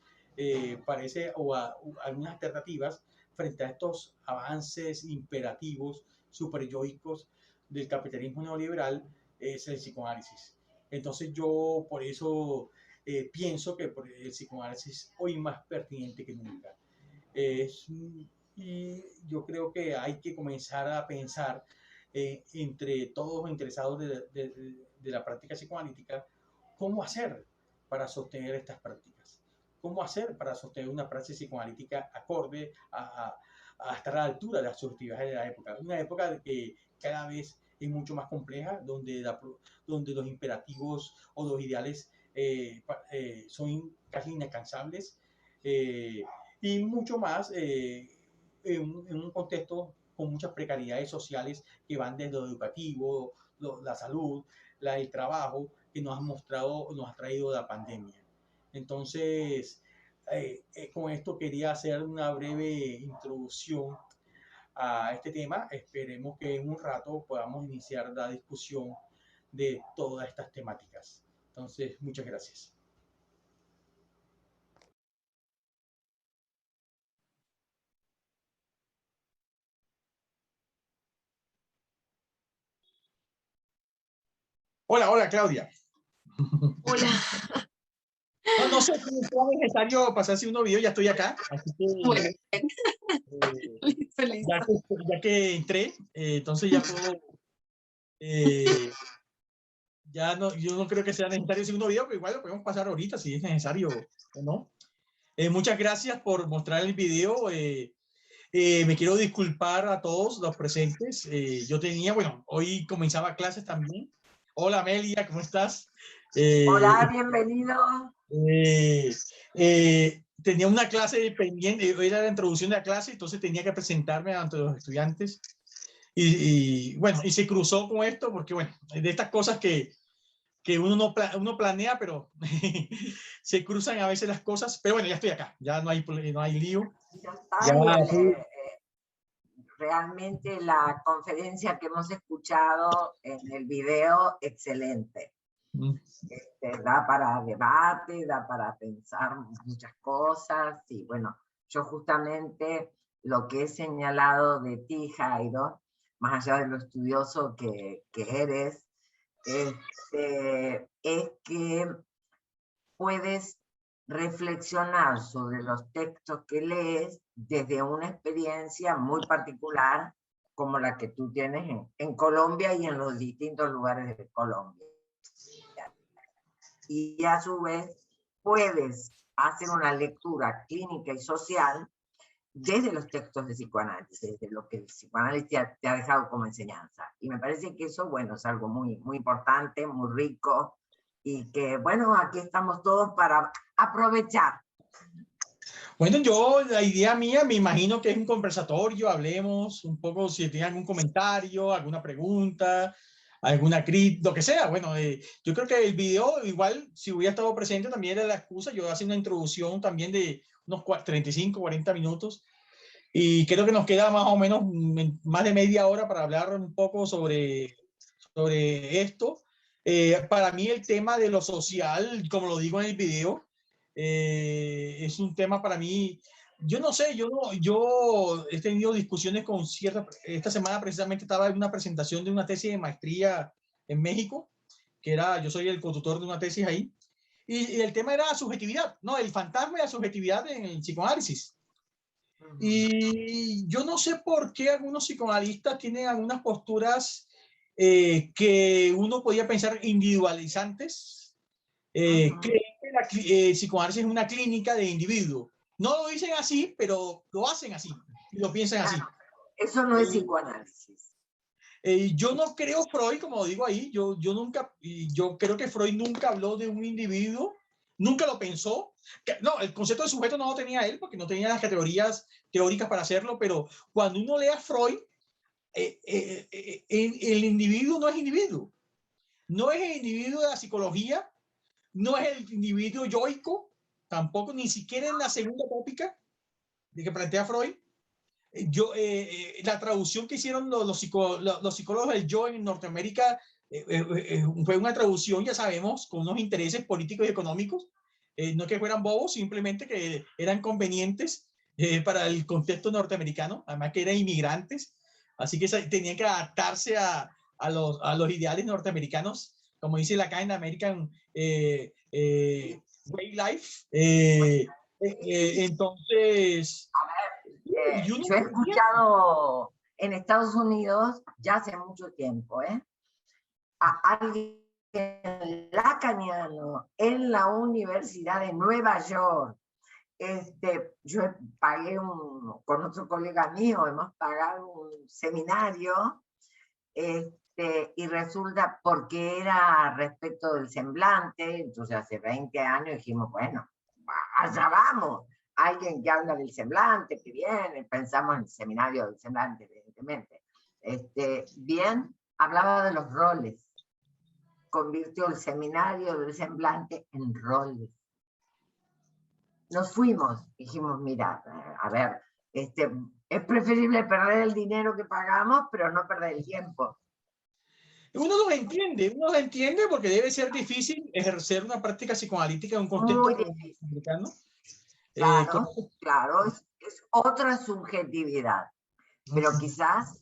parece, o algunas alternativas frente a estos avances imperativos superyoicos del capitalismo neoliberal, es el psicoanálisis. Entonces yo por eso pienso que el psicoanálisis es hoy más pertinente que nunca. Y yo creo que hay que comenzar a pensar entre todos los interesados de la práctica psicoanalítica, cómo hacer para sostener estas prácticas, cómo hacer para sostener una práctica psicoanalítica acorde a estar a la altura de las subjetividades de la época. Una época que cada vez es mucho más compleja, donde los imperativos o los ideales son casi inalcanzables, y mucho más en un contexto con muchas precariedades sociales que van desde lo educativo, la salud, el trabajo, que nos ha traído la pandemia. Entonces, con esto quería hacer una breve introducción a este tema. Esperemos que en un rato podamos iniciar la discusión de todas estas temáticas. Entonces, muchas gracias. Hola, hola, Claudia. Hola. No sé si es necesario pasarse unos videos, ya estoy acá. Así que, Bueno, feliz. Ya que entré, entonces ya puedo. Yo no creo que sea necesario hacer un video, pero igual lo podemos pasar ahorita si es necesario o no. Muchas gracias por mostrar el video. Me quiero disculpar a todos los presentes. Yo hoy comenzaba clases también. Hola, Amelia, ¿cómo estás? Hola, bienvenido. tenía una clase pendiente, era la introducción de la clase, entonces tenía que presentarme ante los estudiantes. Y bueno, y se cruzó con esto, porque bueno, de estas cosas que uno no uno planea, pero se cruzan a veces las cosas. Pero bueno, ya estoy acá, ya no hay lío. Ya está, Ya, realmente la conferencia que hemos escuchado en el video, excelente. Da para debate, da para pensar muchas cosas, y bueno, yo justamente lo que he señalado de ti, Jairo, más allá de lo estudioso que eres, es que puedes reflexionar sobre los textos que lees desde una experiencia muy particular como la que tú tienes en Colombia y en los distintos lugares de Colombia. Y a su vez puedes hacer una lectura clínica y social desde los textos de psicoanálisis, desde lo que el psicoanálisis te ha dejado como enseñanza. Y me parece que eso, bueno, es algo muy, muy importante, muy rico, y que, bueno, aquí estamos todos para aprovechar. bueno, la idea mía, me imagino que es un conversatorio, hablemos un poco, si tienen algún comentario, alguna pregunta, alguna crítica, lo que sea. Bueno, yo creo que el video, igual, si hubiera estado presente, también era la excusa. Yo hacía una introducción también de unos 35, 40 minutos, y creo que nos queda más o menos más de media hora para hablar un poco sobre esto. Para mí el tema de lo social, como lo digo en el video, es un tema para mí. Yo no sé, yo he tenido discusiones con esta semana precisamente estaba en una presentación de una tesis de maestría en México, yo soy el cotutor de una tesis ahí, y el tema era la subjetividad, ¿no? El fantasma de la subjetividad en el psicoanálisis. Y yo no sé por qué algunos psicoanalistas tienen algunas posturas que uno podía pensar individualizantes. Creen que la psicoanálisis es una clínica de individuo. No lo dicen así, pero lo hacen así y lo piensan así. Eso no es psicoanálisis. Yo no creo Freud, como digo ahí, yo creo que Freud nunca habló de un individuo, nunca lo pensó. No, el concepto de sujeto no lo tenía él porque no tenía las categorías teóricas para hacerlo, pero cuando uno lee a Freud, el individuo no es individuo. No es el individuo de la psicología, no es el individuo yoico, tampoco, ni siquiera en la segunda tópica de que plantea Freud. La traducción que hicieron los psicólogos del yo en Norteamérica fue una traducción, ya sabemos, con unos intereses políticos y económicos, no que fueran bobos, simplemente que eran convenientes para el contexto norteamericano, además que eran inmigrantes, así que tenían que adaptarse a los ideales norteamericanos, como dice la acá en American Way Life. Entonces... yo he escuchado en Estados Unidos ya hace mucho tiempo, a alguien lacaniano en la Universidad de Nueva York. Yo pagué con otro colega mío, hemos pagado un seminario, y resulta, porque era respecto del semblante, entonces hace 20 años dijimos, bueno, allá vamos. Alguien que habla del semblante, que viene, pensamos en el seminario del semblante, evidentemente. Bien, hablaba de los roles, convirtió el seminario del semblante en roles. Nos fuimos, dijimos, mira, a ver, es preferible perder el dinero que pagamos, pero no perder el tiempo. Uno los entiende porque debe ser difícil ejercer una práctica psicoanalítica en un contexto americano. Claro, claro, es otra subjetividad, pero quizás,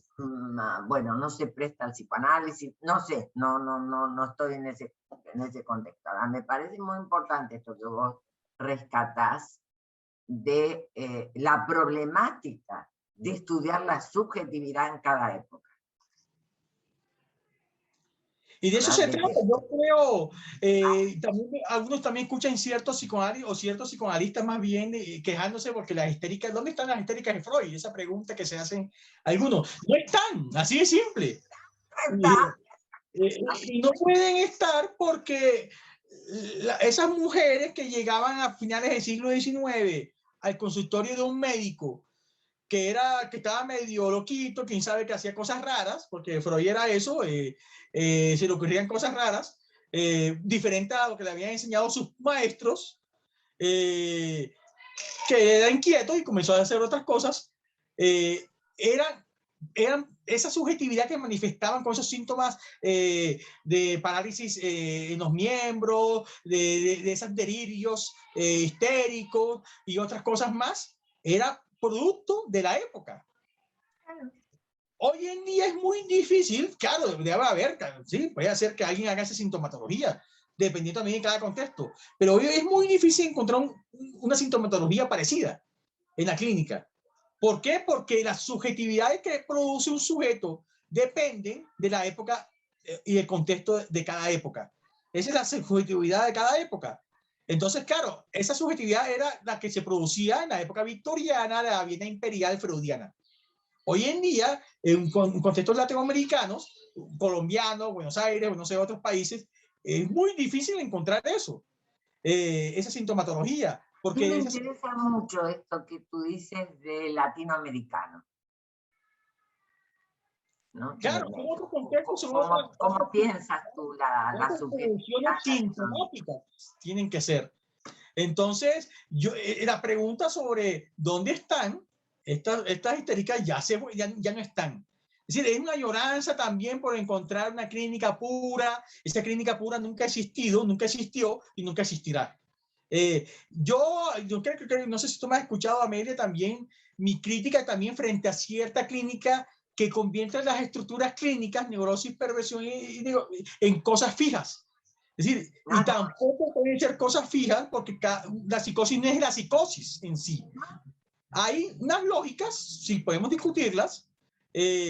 bueno, no se presta al psicoanálisis, no sé, no estoy en ese contexto. Ahora, me parece muy importante esto que vos rescatás de la problemática de estudiar la subjetividad en cada época. Y de eso se trata. Yo creo, algunos también escuchan ciertos psicoanalistas o ciertos psicoanalistas más bien quejándose porque las histéricas, ¿dónde están las histéricas de Freud? Esa pregunta que se hacen algunos. No están, así de simple. Y no pueden estar porque esas mujeres que llegaban a finales del siglo XIX al consultorio de un médico que estaba medio loquito, quién sabe, que hacía cosas raras, porque Freud era eso, se le ocurrían cosas raras, diferente a lo que le habían enseñado sus maestros, que era inquieto y comenzó a hacer otras cosas, eran esa subjetividad que manifestaban con esos síntomas de parálisis en los miembros, de esos delirios histéricos y otras cosas más, era producto de la época. Hoy en día es muy difícil, claro, debe haber, sí, puede ser que alguien haga esa sintomatología, dependiendo también de cada contexto, pero hoy es muy difícil encontrar una sintomatología parecida en la clínica. ¿Por qué? Porque las subjetividades que produce un sujeto dependen de la época y el contexto de cada época. Esa es la subjetividad de cada época. Entonces, claro, esa subjetividad era la que se producía en la época victoriana de la Viena imperial freudiana. Hoy en día, en contextos latinoamericanos, colombianos, Buenos Aires, no sé, otros países, es muy difícil encontrar eso, esa sintomatología. Porque me interesa mucho esto que tú dices de latinoamericano, ¿no? Claro, son otros contextos, son otras, ¿Cómo piensas tú la subjetividad sintomáticas tienen que ser? Entonces, la pregunta sobre dónde están estas histéricas ya no están. Es decir, es una añoranza también por encontrar una clínica pura. Esa clínica pura nunca ha existido, nunca existió y nunca existirá. Yo creo que, no sé si tú me has escuchado, Amelia, también, mi crítica también frente a cierta clínica que convierte las estructuras clínicas, neurosis, perversión, en cosas fijas. Es decir, y tampoco pueden ser cosas fijas porque la psicosis no es la psicosis en sí. Hay unas lógicas, sí podemos discutirlas,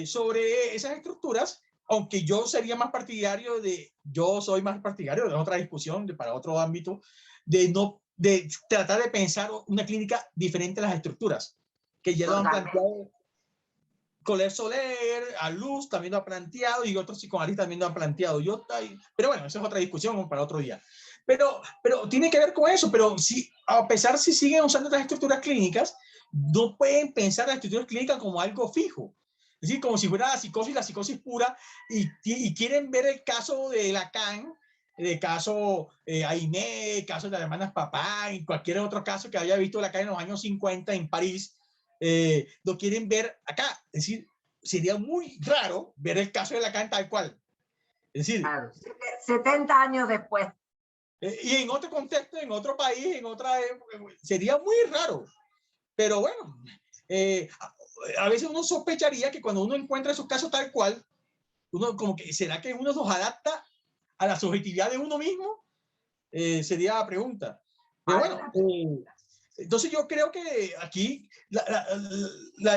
sobre esas estructuras, aunque yo soy más partidario de otra discusión, para otro ámbito, de tratar de pensar una clínica diferente a las estructuras, que ya lo han planteado Coller Soler, a Luz también lo ha planteado y otros psicoanalistas también lo han planteado. Pero bueno, esa es otra discusión para otro día. Pero tiene que ver con eso, pero a pesar si siguen usando estas estructuras clínicas, no pueden pensar las estructuras clínicas como algo fijo. Es decir, como si fuera la psicosis pura, y quieren ver el caso de Lacan, el caso Aimé, el caso de las hermanas Papá, y cualquier otro caso que haya visto Lacan en los años 50 en París, lo quieren ver acá. Es decir, sería muy raro ver el caso de Lacan tal cual. Es decir, claro, 70 años después. Y en otro contexto, en otro país, sería muy raro. Pero bueno, a veces uno sospecharía que cuando uno encuentra esos casos tal cual, uno como que, ¿será que uno los adapta a la subjetividad de uno mismo? Sería la pregunta. Pero bueno, entonces yo creo que aquí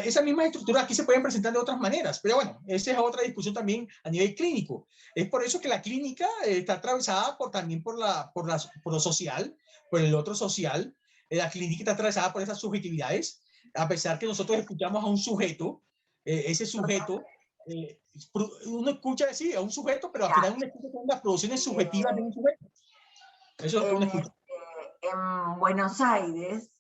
esas mismas estructuras aquí se pueden presentar de otras maneras, pero bueno, esa es otra discusión también a nivel clínico. Es por eso que la clínica está atravesada también por lo social, por el otro social. La clínica está atravesada por esas subjetividades, a pesar que nosotros escuchamos a un sujeto, ese sujeto, uno escucha decir a un sujeto, pero al final uno escucha con las producciones subjetivas de un sujeto. Eso es lo que uno escucha. En Buenos Aires,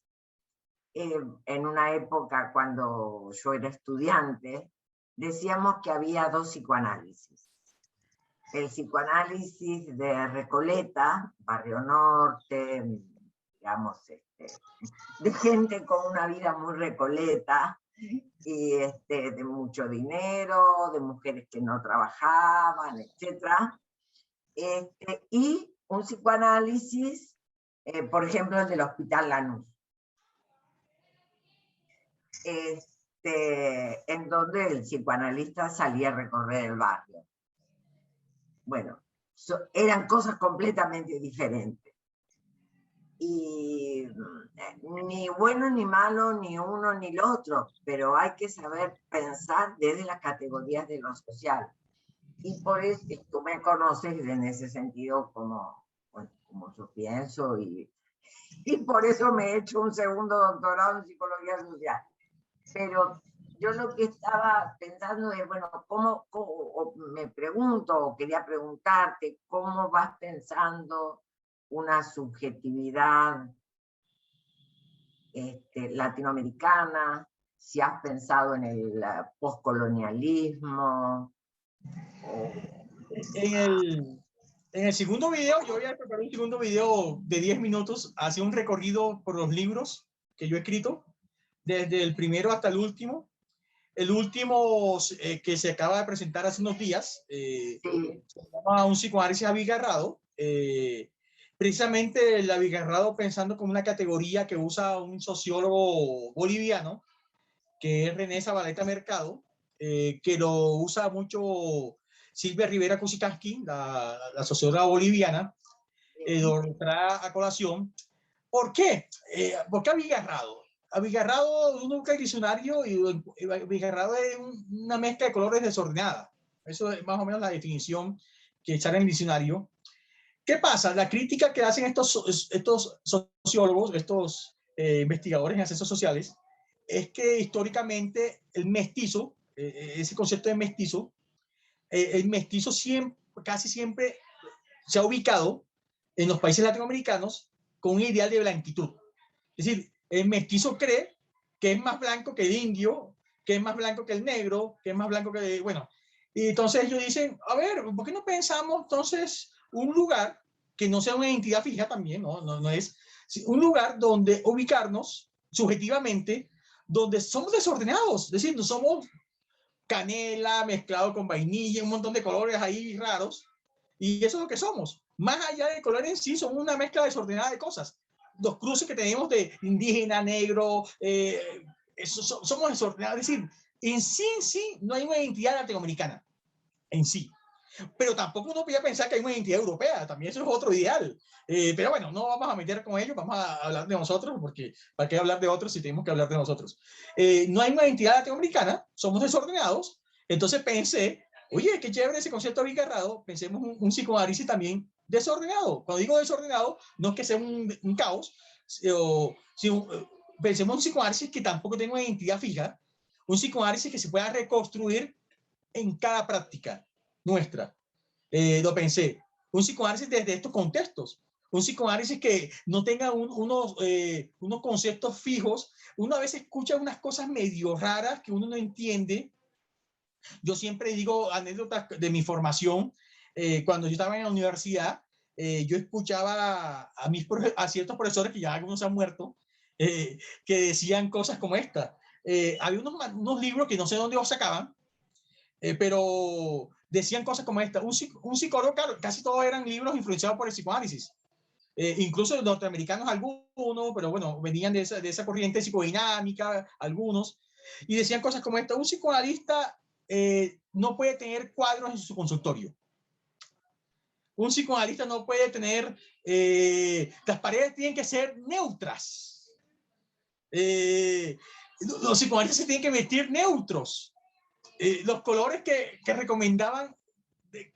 en una época cuando yo era estudiante, decíamos que había dos psicoanálisis. El psicoanálisis de Recoleta, Barrio Norte, digamos, de gente con una vida muy recoleta, y de mucho dinero, de mujeres que no trabajaban, etc. Y un psicoanálisis, por ejemplo, el del Hospital Lanús, en donde el psicoanalista salía a recorrer el barrio. Bueno, eran cosas completamente diferentes. Y ni bueno ni malo, ni uno ni el otro, pero hay que saber pensar desde las categorías de lo social. Y por eso tú me conoces en ese sentido como yo pienso, y por eso me he hecho un segundo doctorado en psicología social. Pero yo lo que estaba pensando es, bueno, me pregunto, o quería preguntarte, ¿cómo vas pensando una subjetividad latinoamericana, si has pensado en el postcolonialismo. En el segundo video, yo voy a preparar un segundo video de 10 minutos, hacia un recorrido por los libros que yo he escrito, desde el primero hasta el último. El último que se acaba de presentar hace unos días, Sí. se llama Un psicoanálisis abigarrado. Precisamente el abigarrado pensando como una categoría que usa un sociólogo boliviano, que es René Zabaleta Mercado, que lo usa mucho Silvia Rivera Cusicanqui, la socióloga boliviana, lo trae a colación. ¿Por qué? ¿Por qué abigarrado? Abigarrado, uno busca el diccionario y abigarrado es una mezcla de colores desordenada. Eso es más o menos la definición que echar en el diccionario. ¿Qué pasa? La crítica que hacen estos sociólogos, estos investigadores en ciencias sociales, es que históricamente el mestizo, ese concepto de mestizo, el mestizo casi siempre se ha ubicado en los países latinoamericanos con un ideal de blanquitud. Es decir, el mestizo cree que es más blanco que el indio, que es más blanco que el negro, que es más blanco que... Bueno, y entonces ellos dicen, a ver, ¿por qué no pensamos entonces un lugar que no sea una entidad fija también, no es un lugar donde ubicarnos subjetivamente, donde somos desordenados, es decir, no somos canela mezclado con vainilla, un montón de colores ahí raros, y eso es lo que somos. Más allá del color en sí, somos una mezcla desordenada de cosas. Los cruces que tenemos de indígena, negro, somos desordenados. Es decir, en sí no hay una identidad latinoamericana, en sí. Pero tampoco uno podía pensar que hay una identidad europea, también eso es otro ideal. Pero bueno, no vamos a meter con ellos, vamos a hablar de nosotros, porque ¿para qué hablar de otros si tenemos que hablar de nosotros? No hay una identidad latinoamericana, somos desordenados, entonces pensé, oye, qué chévere ese concepto abigarrado, pensemos un psicoanálisis también desordenado. Cuando digo desordenado, no es que sea un caos, sino pensemos un psicoanálisis que tampoco tenga una identidad fija, un psicoanálisis que se pueda reconstruir en cada práctica nuestra. Lo pensé, un psicoanálisis desde estos contextos, un psicoanálisis que no tenga unos conceptos fijos. Uno a veces escucha unas cosas medio raras que uno no entiende. Yo siempre digo anécdotas de mi formación. Cuando yo estaba en la universidad, yo escuchaba a ciertos profesores, que ya algunos han muerto, que decían cosas como esta. Había unos libros que no sé dónde los sacaban, pero decían cosas como esta. Un psicólogo, claro, casi todos eran libros influenciados por el psicoanálisis. Incluso los norteamericanos algunos, pero bueno, venían de esa corriente psicodinámica, algunos, y decían cosas como esta. Un psicoanalista no puede tener cuadros en su consultorio. Un psicoanalista no puede tener, las paredes tienen que ser neutras. Los psicoanalistas se tienen que vestir neutros. Los colores que recomendaban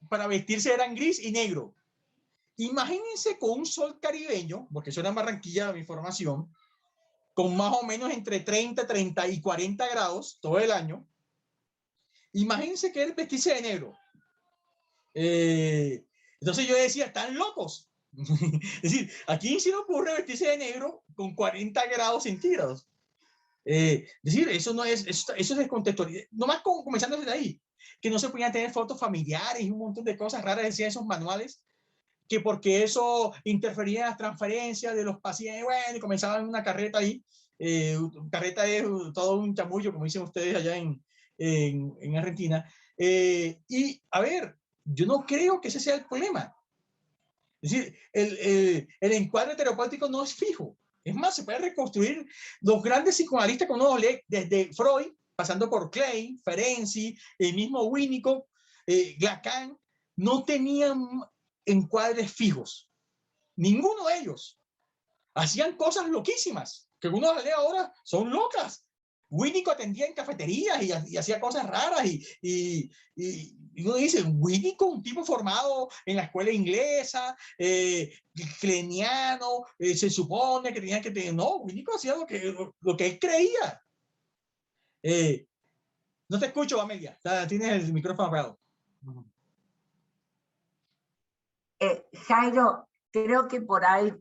para vestirse eran gris y negro. Imagínense con un sol caribeño, porque eso era en Barranquilla, mi formación, con más o menos entre 30 y 40 grados todo el año. Imagínense que él vestirse de negro. Entonces yo decía, están locos. Es decir, aquí se le ocurre vestirse de negro con 40 grados centígrados. Es decir, eso es descontextualizado. Nomás comenzando desde ahí, que no se podían tener fotos familiares y un montón de cosas raras, decían esos manuales, que porque eso interfería en las transferencias de los pacientes. Bueno, y comenzaban una carreta ahí. Carreta es todo un chamullo, como dicen ustedes allá en Argentina. Y a ver, yo no creo que ese sea el problema. Es decir, el encuadre terapéutico no es fijo. Es más, se puede reconstruir. Los grandes psicoanalistas que uno lee, desde Freud, pasando por Klein, Ferenczi, el mismo Winnicott, Lacan, no tenían encuadres fijos. Ninguno de ellos. Hacían cosas loquísimas, que uno lee ahora, son locas. Winnicott atendía en cafeterías y hacía cosas raras y uno dice, Winnicott, un tipo formado en la escuela inglesa, kleiniano, se supone que tenía que tener... No, Winnicott hacía lo que él creía. No te escucho, Amelia, tienes el micrófono apagado. Jairo, creo que por ahí,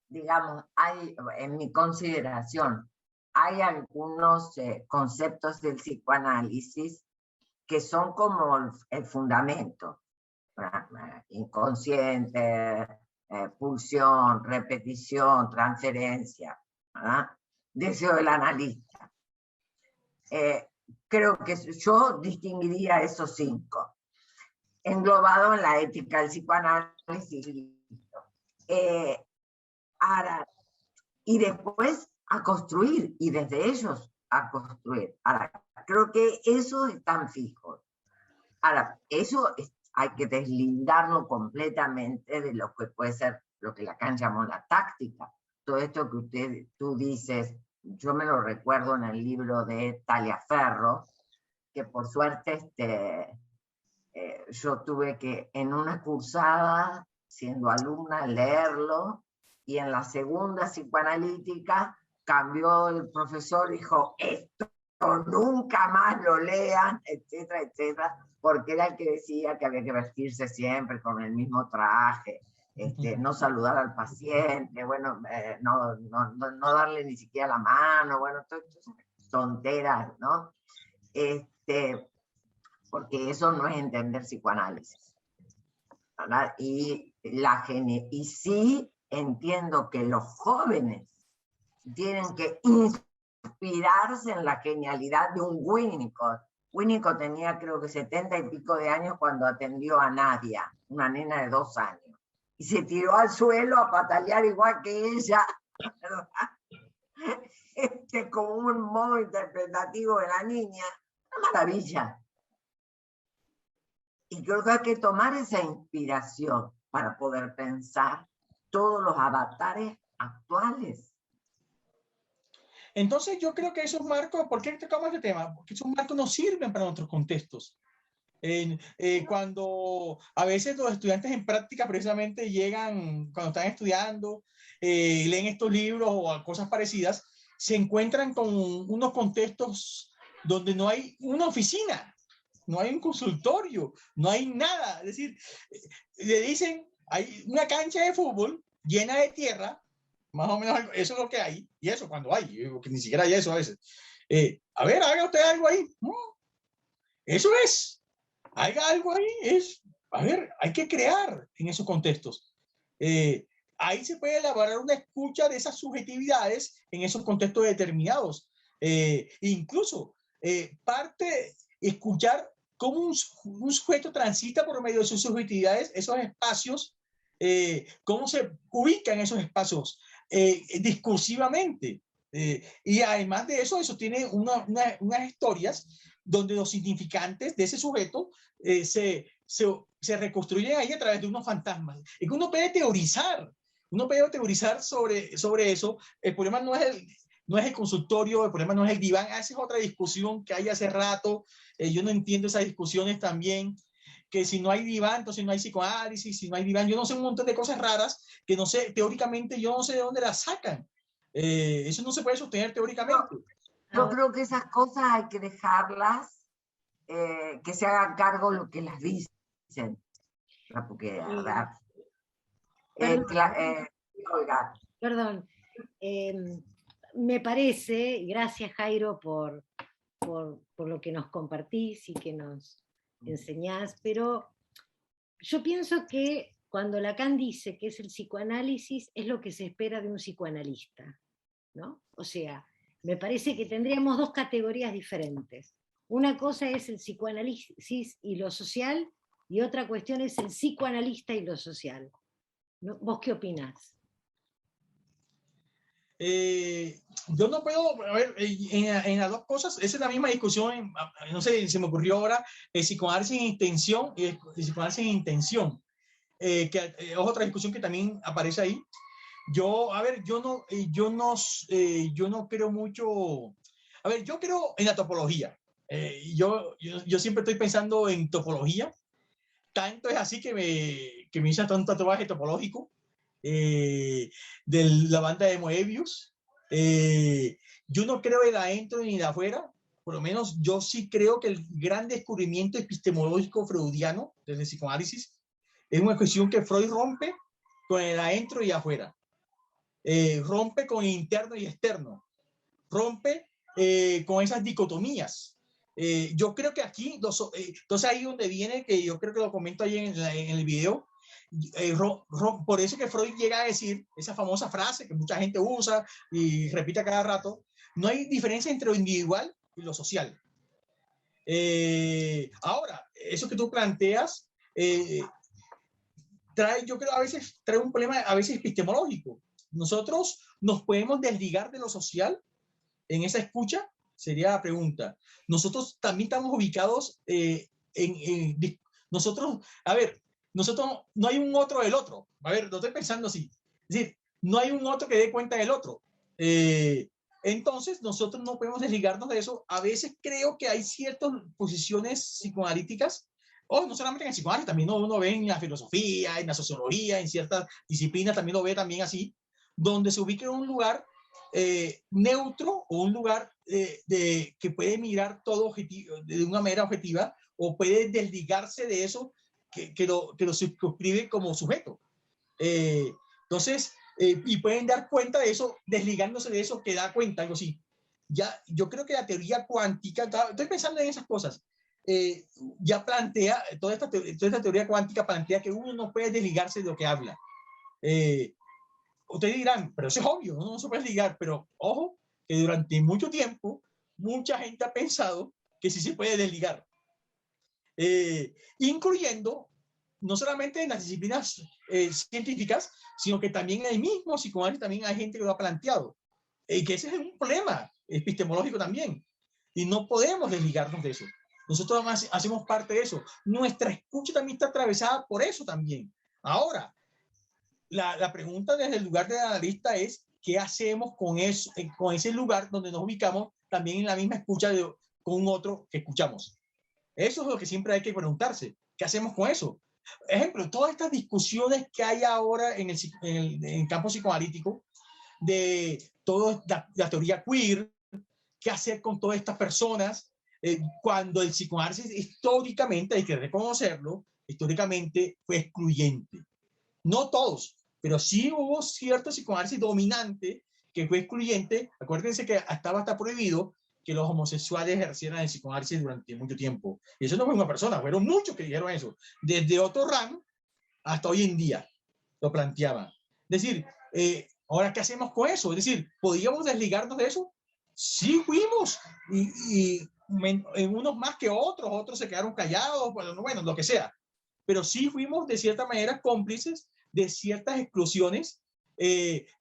digamos, hay, en mi consideración, hay algunos conceptos del psicoanálisis que son como el fundamento, inconsciente, pulsión, repetición, transferencia, ¿verdad? Deseo del analista. Creo que yo distinguiría esos 5, englobado en la ética del psicoanálisis. Ahora, y después a construir, y desde ellos a construir. Ahora, creo que eso están fijos. Ahora, eso hay que deslindarlo completamente de lo que puede ser lo que Lacan llamó la táctica. Todo esto que tú dices, yo me lo recuerdo en el libro de Taliaferro, que por suerte yo tuve que en una cursada, siendo alumna, leerlo, y en la segunda psicoanalítica cambió el profesor, dijo, esto nunca más lo lean, etcétera, etcétera, porque era el que decía que había que vestirse siempre con el mismo traje, no saludar al paciente, bueno, no darle ni siquiera la mano, bueno, todas tonteras, ¿no? Porque eso no es entender psicoanálisis, ¿verdad? Y sí entiendo que los jóvenes tienen que inspirarse en la genialidad de un Winnicott. Winnicott tenía creo que 70 y pico de años cuando atendió a Nadia, una nena de 2 años, y se tiró al suelo a patalear igual que ella, ¿verdad? Como un modo interpretativo de la niña, una maravilla. Y creo que hay que tomar esa inspiración para poder pensar todos los avatares actuales. Entonces yo creo que esos marcos, ¿por qué tocamos este tema? Porque esos marcos nos sirven para nuestros contextos. Cuando a veces los estudiantes en práctica precisamente llegan, cuando están estudiando, leen estos libros o cosas parecidas, se encuentran con unos contextos donde no hay una oficina, no hay un consultorio, no hay nada. Es decir, le dicen, hay una cancha de fútbol llena de tierra, más o menos eso es lo que hay, y eso cuando hay, porque ni siquiera hay eso a veces. A ver, haga usted algo ahí. Eso es, haga algo ahí, a ver, hay que crear en esos contextos. Ahí se puede elaborar una escucha de esas subjetividades en esos contextos determinados. Incluso escuchar cómo un sujeto transita por medio de sus subjetividades, esos espacios, cómo se ubica en esos espacios discursivamente. Y además de eso, tiene unas historias donde los significantes de ese sujeto se reconstruyen ahí a través de unos fantasmas. Y que uno puede teorizar sobre eso. El problema no es el consultorio, el problema no es el diván. Esa es otra discusión que hay hace rato. Yo no entiendo esas discusiones también, que si no hay diván, entonces no hay psicoanálisis, si no hay diván, yo no sé, un montón de cosas raras que no sé, teóricamente yo no sé de dónde las sacan. Eso no se puede sostener teóricamente. Yo creo que esas cosas hay que dejarlas, que se hagan cargo lo que las dicen. Porque, Perdón. Me parece, gracias Jairo por lo que nos compartís y que nos enseñás, pero yo pienso que cuando Lacan dice que es el psicoanálisis, es lo que se espera de un psicoanalista, ¿no? O sea, me parece que tendríamos 2 categorías diferentes. Una cosa es el psicoanálisis y lo social, y otra cuestión es el psicoanalista y lo social. ¿No? ¿Vos qué opinás? Yo no puedo, a ver, en las dos cosas, esa es la misma discusión, no sé, se me ocurrió ahora, el psicoanálisis en intención y el psicoanálisis en intención, que es otra discusión que también aparece ahí. Yo no creo mucho, a ver, yo creo en la topología. Yo siempre estoy pensando en topología, tanto es así que me hice un tatuaje topológico de la banda de Moebius. Yo no creo en adentro ni de afuera, por lo menos yo sí creo que el gran descubrimiento epistemológico freudiano desde el psicoanálisis es una cuestión que Freud rompe con el adentro y afuera. Rompe con interno y externo. Rompe con esas dicotomías. Yo creo que aquí, entonces ahí donde viene, que yo creo que lo comento ahí en el video, por eso que Freud llega a decir esa famosa frase que mucha gente usa y repite cada rato: no hay diferencia entre lo individual y lo social. Ahora, eso que tú planteas yo creo a veces trae un problema a veces epistemológico. Nosotros nos podemos desligar de lo social en esa escucha, sería la pregunta. Nosotros también estamos ubicados nosotros, a ver, nosotros no hay un otro del otro. A ver, lo estoy pensando así. Es decir, no hay un otro que dé cuenta del otro. Entonces, nosotros no podemos desligarnos de eso. A veces creo que hay ciertas posiciones psicoanalíticas, o no solamente en el psicoanálisis, también uno ve en la filosofía, en la sociología, en ciertas disciplinas, también lo ve también así, donde se ubica en un lugar neutro, o un lugar que puede mirar todo de una manera objetiva, o puede desligarse de eso que lo circunscribe como sujeto. Entonces, y pueden dar cuenta de eso, desligándose de eso que da cuenta, algo así. Ya, yo creo que la teoría cuántica, estoy pensando en esas cosas, ya plantea, toda esta teoría cuántica plantea que uno no puede desligarse de lo que habla. Ustedes dirán, pero eso es obvio, no se puede desligar, pero ojo, que durante mucho tiempo, mucha gente ha pensado que sí se puede desligar. Incluyendo no solamente en las disciplinas científicas, sino que también en el mismo psicoanálisis también hay gente que lo ha planteado. Y que ese es un problema epistemológico también. Y no podemos desligarnos de eso. Nosotros hacemos parte de eso. Nuestra escucha también está atravesada por eso también. Ahora, la pregunta desde el lugar del analista es: ¿qué hacemos con eso, con ese lugar donde nos ubicamos también en la misma escucha con un otro que escuchamos? Eso es lo que siempre hay que preguntarse. ¿Qué hacemos con eso? Ejemplo, todas estas discusiones que hay ahora en el campo psicoanalítico, de toda la teoría queer, qué hacer con todas estas personas, cuando el psicoanálisis históricamente, hay que reconocerlo, históricamente fue excluyente. No todos, pero sí hubo cierto psicoanálisis dominante que fue excluyente. Acuérdense que estaba hasta prohibido que los homosexuales ejercieran el psicoanálisis durante mucho tiempo. Y eso no fue una persona, fueron muchos que dijeron eso. Desde Otto Rahn hasta hoy en día lo planteaban. Es decir, ahora, ¿qué hacemos con eso? Es decir, ¿podíamos desligarnos de eso? Sí fuimos, y en unos más que otros se quedaron callados, bueno, lo que sea. Pero sí fuimos de cierta manera cómplices de ciertas exclusiones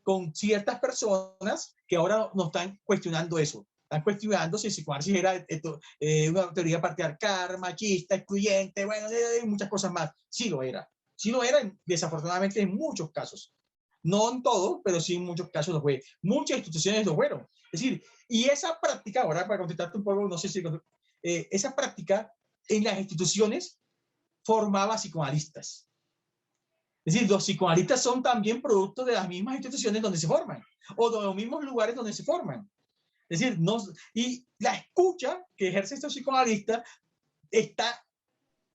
con ciertas personas que ahora nos están cuestionando eso. Están cuestionando si el psicoanálisis era una teoría patriarcal, machista, excluyente, bueno, muchas cosas más. Sí lo era. Sí lo era, desafortunadamente, en muchos casos. No en todos, pero sí en muchos casos lo fue. Muchas instituciones lo fueron. Es decir, y esa práctica, ahora para contestarte un poco, no sé si esa práctica en las instituciones formaba psicoanalistas. Es decir, los psicoanalistas son también productos de las mismas instituciones donde se forman, o de los mismos lugares donde se forman. Es decir, y la escucha que ejerce este psicoanalista está,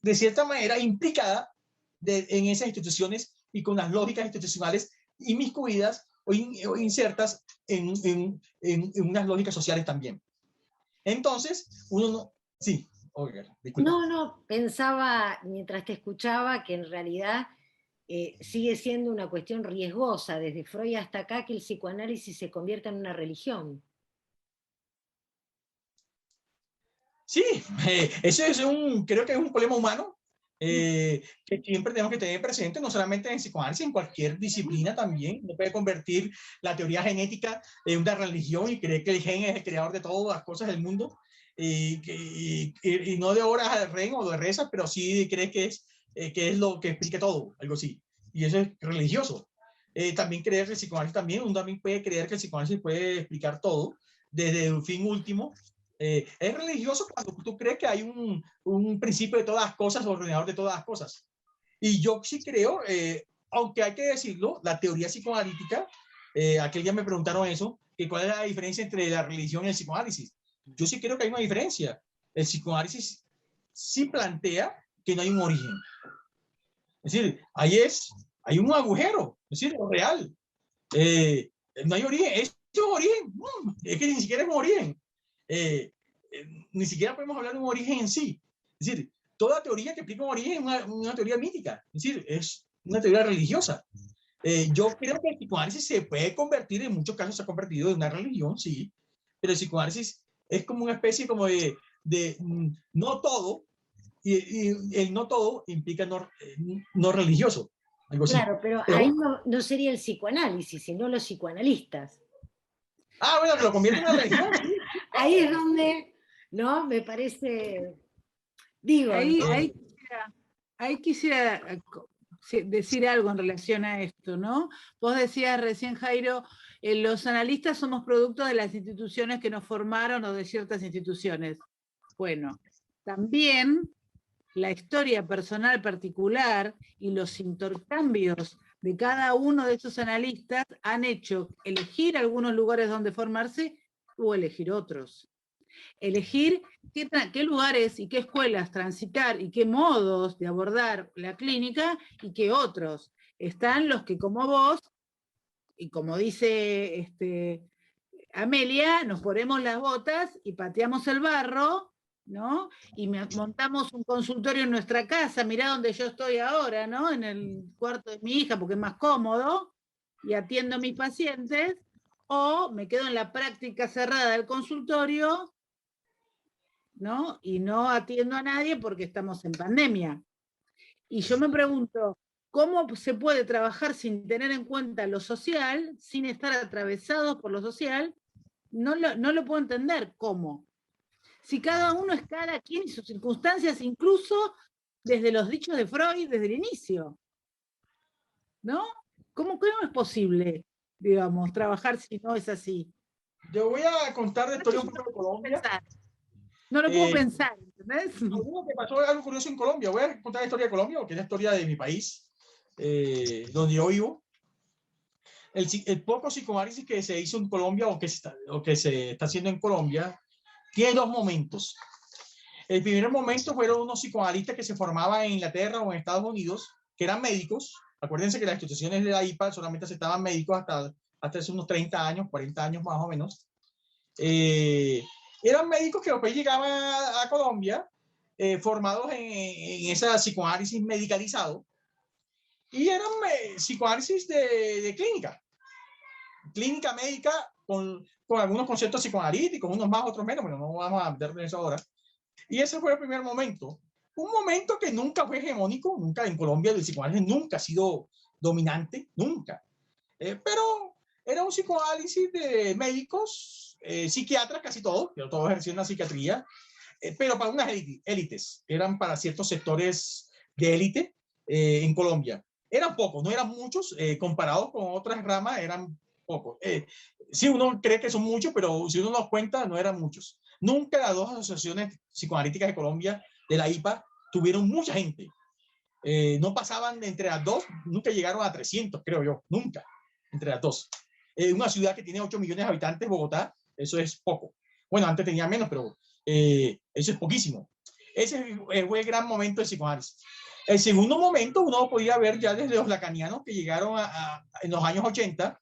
de cierta manera, implicada en esas instituciones y con las lógicas institucionales inmiscuidas o insertas en unas lógicas sociales también. Entonces, uno no... Sí, oiga, disculpa. No, pensaba mientras te escuchaba que en realidad sigue siendo una cuestión riesgosa desde Freud hasta acá que el psicoanálisis se convierta en una religión. Sí, eso es creo que es un problema humano que siempre tenemos que tener presente, no solamente en psicoanálisis, en cualquier disciplina también. No puede convertir la teoría genética en una religión y creer que el gen es el creador de todas las cosas del mundo, y no de horas al ren o de rezas, pero sí cree que es lo que explica todo, algo así. Y eso es religioso. También creer que el psicoanálisis uno también puede creer que el psicoanálisis puede explicar todo desde el fin último. Es religioso cuando tú crees que hay un principio de todas las cosas, ordenador de todas las cosas. Y yo sí creo, aunque hay que decirlo, la teoría psicoanalítica, aquel día me preguntaron eso, que cuál es la diferencia entre la religión y el psicoanálisis. Yo sí creo que hay una diferencia. El psicoanálisis sí plantea que no hay un origen. Es decir, ahí es hay un agujero, es decir, lo real. No hay origen, esto es origen, es que ni siquiera es un origen. Ni siquiera podemos hablar de un origen en sí. Es decir, toda teoría que explica un origen es una teoría mítica, es decir, es una teoría religiosa. Yo creo que el psicoanálisis se puede convertir, en muchos casos se ha convertido en una religión, sí, pero el psicoanálisis es como una especie como de no todo, y el no todo implica no religioso, algo así. Claro, pero ahí no sería el psicoanálisis, sino los psicoanalistas. Bueno, que lo convierte en una religión. Sí. Ahí es donde, ¿no? Me parece, digo. Ahí quisiera decir algo en relación a esto, ¿no? Vos decías recién, Jairo, los analistas somos producto de las instituciones que nos formaron o de ciertas instituciones. Bueno, también la historia personal particular y los intercambios de cada uno de estos analistas han hecho elegir algunos lugares donde formarse o elegir otros. Elegir qué lugares y qué escuelas transitar y qué modos de abordar la clínica y qué otros. Están los que, como vos, y como dice Amelia, nos ponemos las botas y pateamos el barro, ¿no? Y montamos un consultorio en nuestra casa, mirá donde yo estoy ahora, ¿no? En el cuarto de mi hija, porque es más cómodo, y atiendo a mis pacientes, o me quedo en la práctica cerrada del consultorio, ¿no? Y no atiendo a nadie porque estamos en pandemia. Y yo me pregunto, ¿cómo se puede trabajar sin tener en cuenta lo social, sin estar atravesados por lo social? No lo puedo entender. ¿Cómo? Si cada uno es cada quien y sus circunstancias, incluso desde los dichos de Freud, desde el inicio. ¿No? ¿Cómo es posible, digamos, trabajar si no es así? Yo voy a contar de historia un poco de Colombia. No lo puedo pensar, ¿entendés? Algo que pasó algo curioso en Colombia. Voy a contar la historia de Colombia, porque es la historia de mi país, donde yo vivo. El poco psicoanálisis que se hizo en Colombia o que se está haciendo en Colombia tiene dos momentos. El primer momento fueron unos psicoanalistas que se formaban en Inglaterra o en Estados Unidos, que eran médicos. Acuérdense que las instituciones de la IPA solamente aceptaban médicos hasta hace unos 30 años, 40 años más o menos. Eran médicos que después llegaban a Colombia, formados en ese psicoanálisis medicalizado, y eran psicoanálisis de clínica médica con algunos conceptos psicoanalíticos, unos más, otros menos, pero no vamos a meternos en eso ahora. Y ese fue el primer momento. Un momento que nunca fue hegemónico, nunca en Colombia el psicoanálisis nunca ha sido dominante, nunca. Pero era un psicoanálisis de médicos, psiquiatras, casi todos ejercían la psiquiatría, pero para unas élites, eran para ciertos sectores de élite en Colombia. Eran pocos, no eran muchos, comparados con otras ramas, eran pocos. Sí, uno cree que son muchos, pero si uno los cuenta, no eran muchos. Nunca las dos asociaciones psicoanalíticas de Colombia, de la IPA, tuvieron mucha gente. No pasaban entre las dos, nunca llegaron a 300, creo yo, nunca, entre las dos. Una ciudad que tiene 8 millones de habitantes, Bogotá, eso es poco. Bueno, antes tenía menos, pero eso es poquísimo. Ese fue el gran momento del psicoanálisis. El segundo momento uno podía ver ya desde los lacanianos que llegaron en los años 80,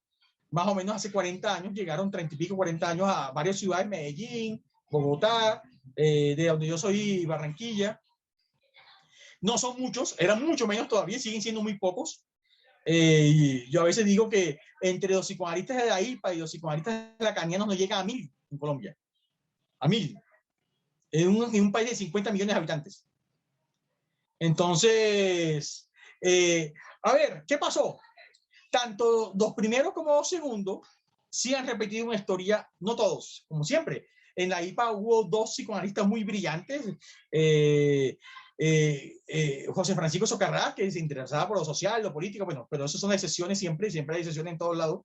más o menos hace 40 años, llegaron 30 y pico, 40 años a varias ciudades, Medellín, Bogotá, de donde yo soy, Barranquilla. No son muchos, eran mucho menos todavía, siguen siendo muy pocos. Y yo a veces digo que entre los psicoanalistas de la IPA y los psicoanalistas lacanianos no llega a 1000 en Colombia. A 1000. En un país de 50 millones de habitantes. Entonces, a ver, ¿qué pasó? Tanto los primeros como los segundos sí han repetido una historia, no todos, como siempre. En la IPA hubo dos psicoanalistas muy brillantes, José Francisco Socarrás, que se interesaba por lo social, lo político, bueno, pero esas son excepciones siempre hay excepciones en todos lados.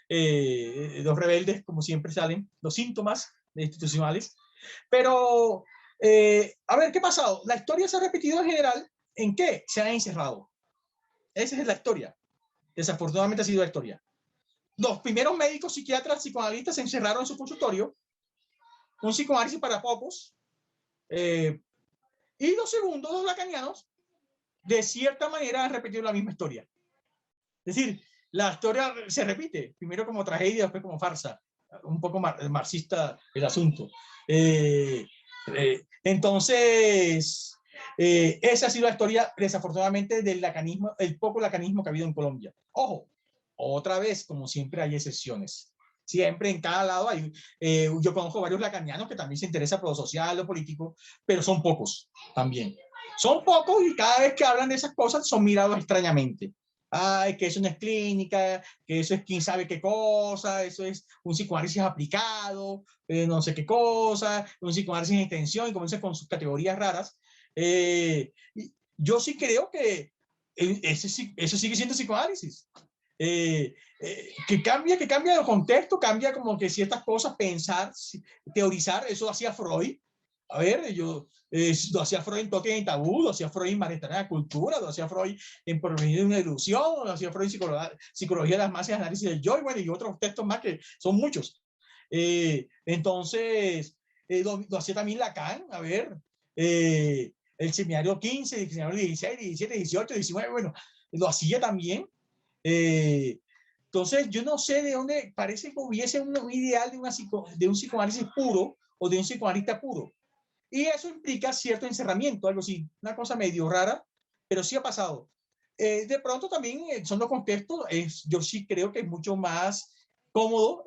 Los rebeldes, como siempre, salen los síntomas institucionales. Pero, a ver, ¿qué ha pasado? La historia se ha repetido en general. ¿En qué? Se han encerrado. Esa es la historia. Desafortunadamente ha sido la historia. Los primeros médicos, psiquiatras, psicoanalistas se encerraron en su consultorio. Un psicoanálisis para pocos. Y los segundos, los lacanianos, de cierta manera han repetido la misma historia. Es decir, la historia se repite, primero como tragedia, después como farsa, un poco marxista el asunto. Entonces, esa ha sido la historia, desafortunadamente, del lacanismo, el poco lacanismo que ha habido en Colombia. Ojo, otra vez, como siempre hay excepciones. Siempre en cada lado hay, yo conozco varios lacanianos que también se interesan por lo social, lo político, pero son pocos también. Son pocos y cada vez que hablan de esas cosas son mirados extrañamente. Ay, que eso no es clínica, que eso es quién sabe qué cosa, eso es un psicoanálisis aplicado, no sé qué cosa, un psicoanálisis en extensión, y comienza con sus categorías raras. Yo sí creo que eso sigue siendo psicoanálisis. Que cambia de contexto, cambia como que ciertas cosas, pensar, teorizar, eso hacía Freud. A ver, lo hacía Freud en Toque en Tabú, lo hacía Freud en Malestar en la Cultura, lo hacía Freud en Porvenir de una Ilusión, lo hacía Freud en Psicología de las Masas y Análisis del Yo, y bueno, y otros textos más que son muchos. Entonces, lo hacía también Lacan, a ver, el seminario 15, el seminario 16, 17, 18, 19, bueno, lo hacía también. Entonces, yo no sé de dónde parece que hubiese un ideal de un psicoanálisis puro o de un psicoanalista puro. Y eso implica cierto encerramiento, algo así, una cosa medio rara, pero sí ha pasado. De pronto también son los contextos, yo sí creo que es mucho más cómodo,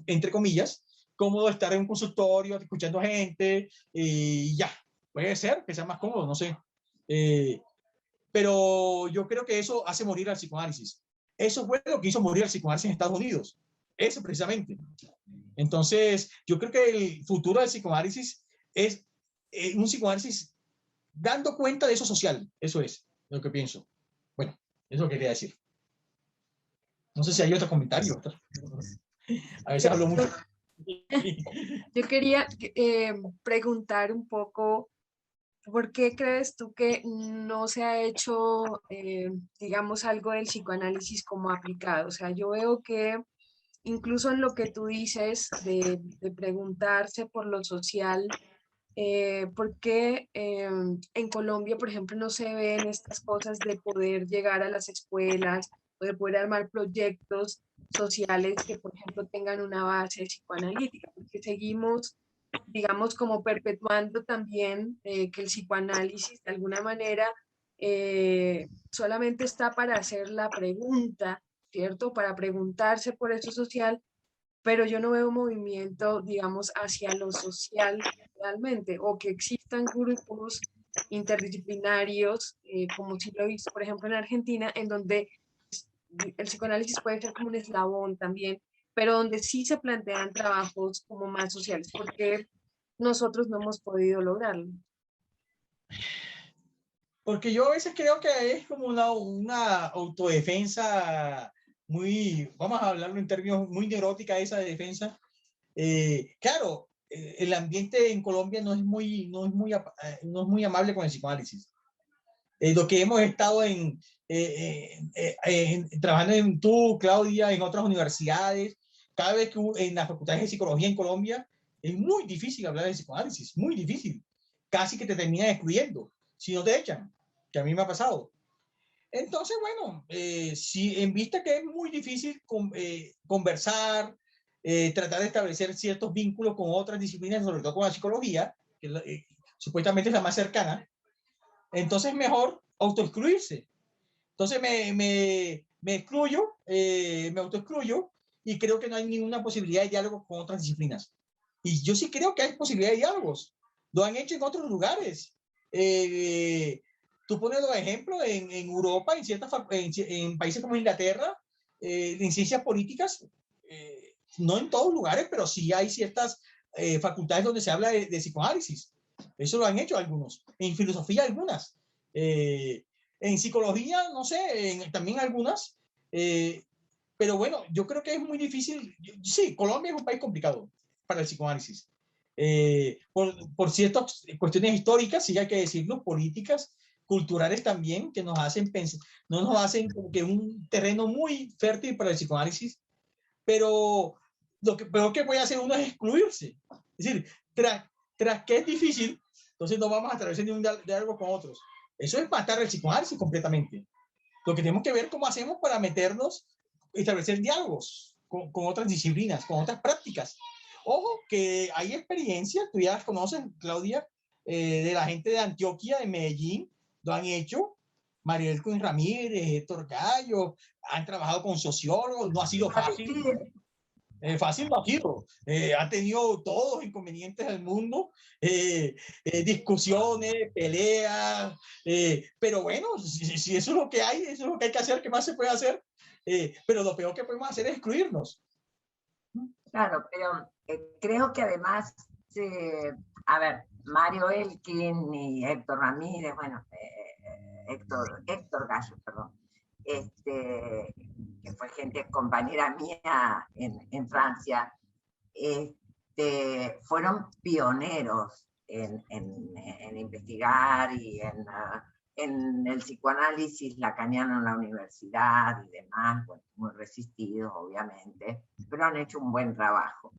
entre comillas, cómodo estar en un consultorio escuchando gente y ya, puede ser que sea más cómodo, no sé. Pero yo creo que eso hace morir al psicoanálisis. Eso fue lo que hizo morir al psicoanálisis en Estados Unidos. Eso precisamente. Entonces, yo creo que el futuro del psicoanálisis es un psicoanálisis dando cuenta de eso social. Eso es lo que pienso. Bueno, eso es lo que quería decir. No sé si hay otro comentario. A veces hablo mucho. Yo quería preguntar un poco, ¿por qué crees tú que no se ha hecho, digamos, algo del psicoanálisis como aplicado? O sea, yo veo que incluso en lo que tú dices de preguntarse por lo social, ¿por qué en Colombia, por ejemplo, no se ven estas cosas de poder llegar a las escuelas o de poder armar proyectos sociales que, por ejemplo, tengan una base psicoanalítica? Porque seguimos, digamos, como perpetuando también que el psicoanálisis de alguna manera solamente está para hacer la pregunta, ¿cierto? Para preguntarse por eso social, pero yo no veo movimiento, digamos, hacia lo social realmente, o que existan grupos interdisciplinarios, como si lo he visto, por ejemplo, en Argentina, en donde el psicoanálisis puede ser como un eslabón también, pero donde sí se plantean trabajos como más sociales, porque nosotros no hemos podido lograrlo. Porque yo a veces creo que es como una autodefensa muy, vamos a hablarlo en términos muy neurótica, esa de defensa. Claro, el ambiente en Colombia no es muy amable con el psicoanálisis. Lo que hemos estado trabajando en tú, Claudia, en otras universidades, cada vez que en las facultades de psicología en Colombia, es muy difícil hablar de psicoanálisis, muy difícil. Casi que te terminan excluyendo, si no te echan, que a mí me ha pasado. Entonces, bueno, si en vista que es muy difícil conversar, tratar de establecer ciertos vínculos con otras disciplinas, sobre todo con la psicología, que supuestamente es la más cercana, entonces mejor autoexcluirse. Entonces me excluyo, me autoexcluyo y creo que no hay ninguna posibilidad de diálogo con otras disciplinas. Y yo sí creo que hay posibilidad de diálogos. Lo han hecho en otros lugares. Tú pones los ejemplos en Europa, en países como Inglaterra, en ciencias políticas, no en todos lugares, pero sí hay ciertas facultades donde se habla de psicoanálisis. Eso lo han hecho algunos. En filosofía algunas. En psicología, no sé, también algunas. Pero bueno, yo creo que es muy difícil. Sí, Colombia es un país complicado para el psicoanálisis. Por ciertas cuestiones históricas, sí hay que decirlo, políticas, culturales también, que nos hacen pensar, no nos hacen como que un terreno muy fértil para el psicoanálisis, pero lo que peor que puede hacer uno es excluirse. Es decir, tras que es difícil, entonces no vamos a establecer ningún diálogo con otros. Eso es matar el psicoanálisis completamente. Lo que tenemos que ver cómo hacemos para meternos, establecer diálogos con otras disciplinas, con otras prácticas. Ojo, que hay experiencias, tú ya las conoces, Claudia, de la gente de Antioquia, de Medellín, lo han hecho. Mariel Cohen Ramírez, Héctor Gallo, han trabajado con sociólogos, no ha sido fácil. Fácil no ha sido. Ha tenido todos los inconvenientes del mundo, discusiones, peleas, pero bueno, si eso es lo que hay, eso es lo que hay que hacer, ¿qué más se puede hacer? Pero lo peor que podemos hacer es excluirnos. Claro, pero creo que además, a ver, Mario Elkin y Héctor Ramírez, bueno, Héctor Gallo, perdón, que fue gente compañera mía en Francia, fueron pioneros en investigar y en el psicoanálisis lacaniano en la universidad y demás, bueno, muy resistidos obviamente, pero han hecho un buen trabajo,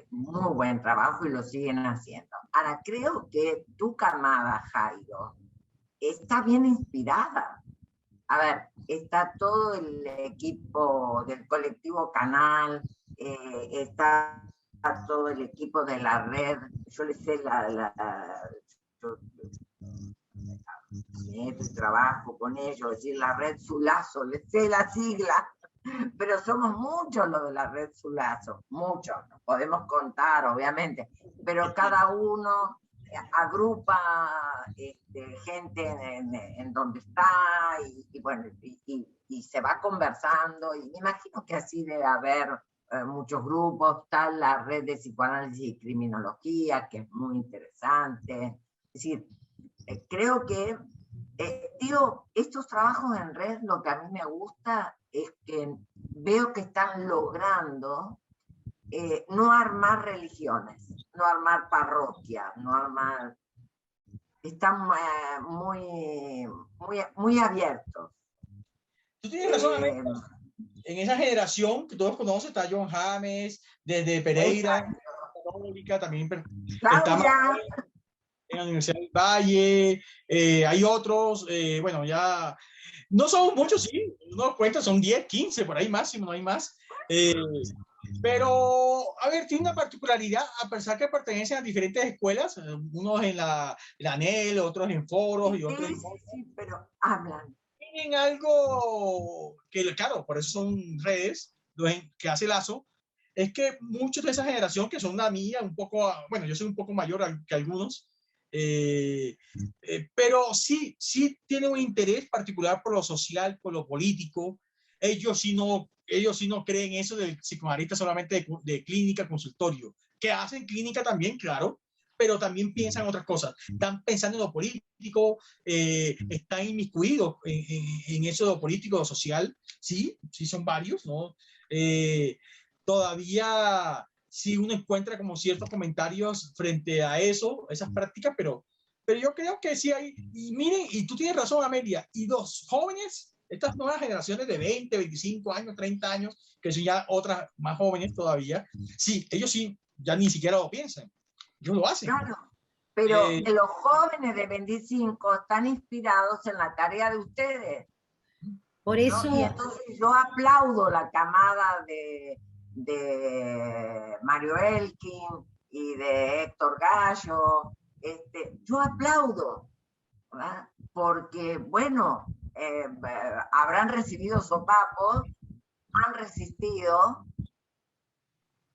muy buen trabajo y lo siguen haciendo. Ahora, creo que tu camada, Jairo, está bien inspirada. A ver, está todo el equipo del colectivo Canal, está todo el equipo de la red, yo le sé trabajo con ellos, es decir, la red Sulazo, le sé la sigla, pero somos muchos los de la red Sulazo, muchos, nos podemos contar obviamente, pero cada uno agrupa gente en donde está y bueno, y se va conversando, y me imagino que así debe haber muchos grupos. Está la red de psicoanálisis y criminología, que es muy interesante. Es decir, creo que estos trabajos en red, lo que a mí me gusta es que veo que están logrando no armar religiones, no armar parroquias, no armar... Están muy abiertos. Tú tienes razón, en esa generación que todos conocen, está John James, desde Pereira, también está en la Universidad del Valle, hay otros, bueno, ya no son muchos, sí, uno cuenta, son 10, 15, por ahí máximo, no hay más. Pero, a ver, tiene una particularidad, a pesar que pertenecen a diferentes escuelas, unos en la ANEL, otros en foros y otros en... Sí, pero hablan. Tienen algo que, claro, por eso son redes que hace Lazo, es que muchos de esa generación, que son la mía, un poco, bueno, yo soy un poco mayor que algunos, pero sí tienen un interés particular por lo social, por lo político. Ellos sí no creen eso del psicoanalista solamente de clínica, consultorio, que hacen clínica también, claro, pero también piensan en otras cosas. Están pensando en lo político, están inmiscuidos en eso de lo político, lo social. Sí son varios, ¿no? Todavía sí uno encuentra como ciertos comentarios frente a eso, esas prácticas, pero yo creo que sí hay. Y miren, y tú tienes razón, Amelia, y los jóvenes, estas nuevas generaciones de 20, 25 años, 30 años, que son ya otras más jóvenes todavía, sí, ellos sí, ya ni siquiera lo piensan. Ellos lo hacen. Claro, pero los jóvenes de 25 están inspirados en la tarea de ustedes. Por eso... ¿no? Y entonces yo aplaudo la camada de Mario Elkin y de Héctor Gallo. Yo aplaudo, ¿verdad? Porque, bueno, habrán recibido sopapos, han resistido,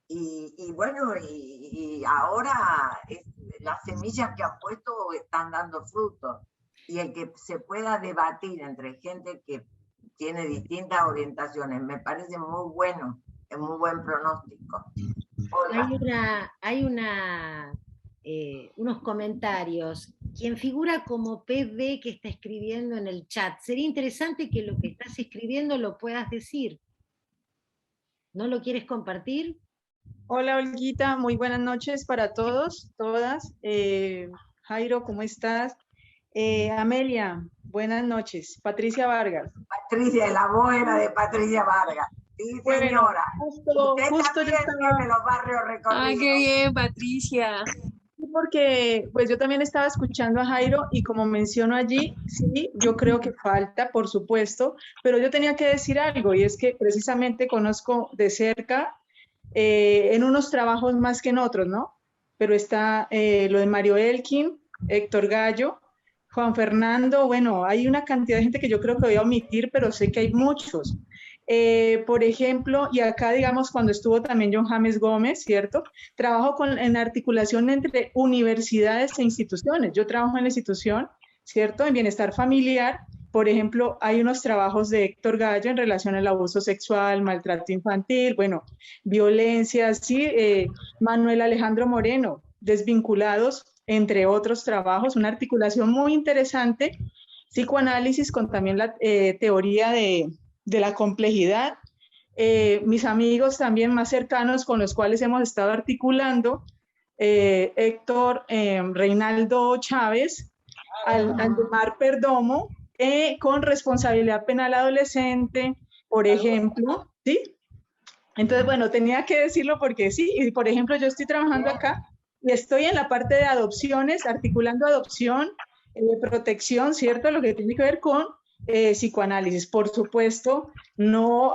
y bueno, y ahora las semillas que han puesto están dando frutos, y el que se pueda debatir entre gente que tiene distintas orientaciones me parece muy bueno, es muy buen pronóstico. Hay unos comentarios. Quien figura como PB que está escribiendo en el chat, sería interesante que lo que estás escribiendo lo puedas decir. ¿No lo quieres compartir? Hola, Olguita, muy buenas noches para todos, todas. Jairo, ¿cómo estás? Amelia, buenas noches. Patricia Vargas. Patricia, la abuela de Patricia Vargas. Sí, señora. Bueno, justo yo estaba... tiene los barrios recorridos. Ay, qué bien, Patricia. porque pues yo también estaba escuchando a Jairo y como menciono allí, sí, yo creo que falta, por supuesto, pero yo tenía que decir algo y es que precisamente conozco de cerca en unos trabajos más que en otros, ¿no? Pero está lo de Mario Elkin, Héctor Gallo, Juan Fernando, bueno, hay una cantidad de gente que yo creo que voy a omitir, pero sé que hay muchos. Por ejemplo, y acá digamos cuando estuvo también John James Gómez, ¿cierto? Trabajo en articulación entre universidades e instituciones. Yo trabajo en la institución, ¿cierto? En bienestar familiar. Por ejemplo, hay unos trabajos de Héctor Gallo en relación al abuso sexual, maltrato infantil, bueno, violencia, sí. Manuel Alejandro Moreno, desvinculados, entre otros trabajos, una articulación muy interesante, psicoanálisis con también la teoría de la complejidad. Mis amigos también más cercanos con los cuales hemos estado articulando, Héctor Reinaldo Chávez, Aldemar Perdomo, con responsabilidad penal adolescente, por ejemplo, ¿sí? Entonces, bueno, tenía que decirlo porque sí, y por ejemplo, yo estoy trabajando acá y estoy en la parte de adopciones, articulando adopción, protección, ¿cierto? Lo que tiene que ver con psicoanálisis. Por supuesto, no,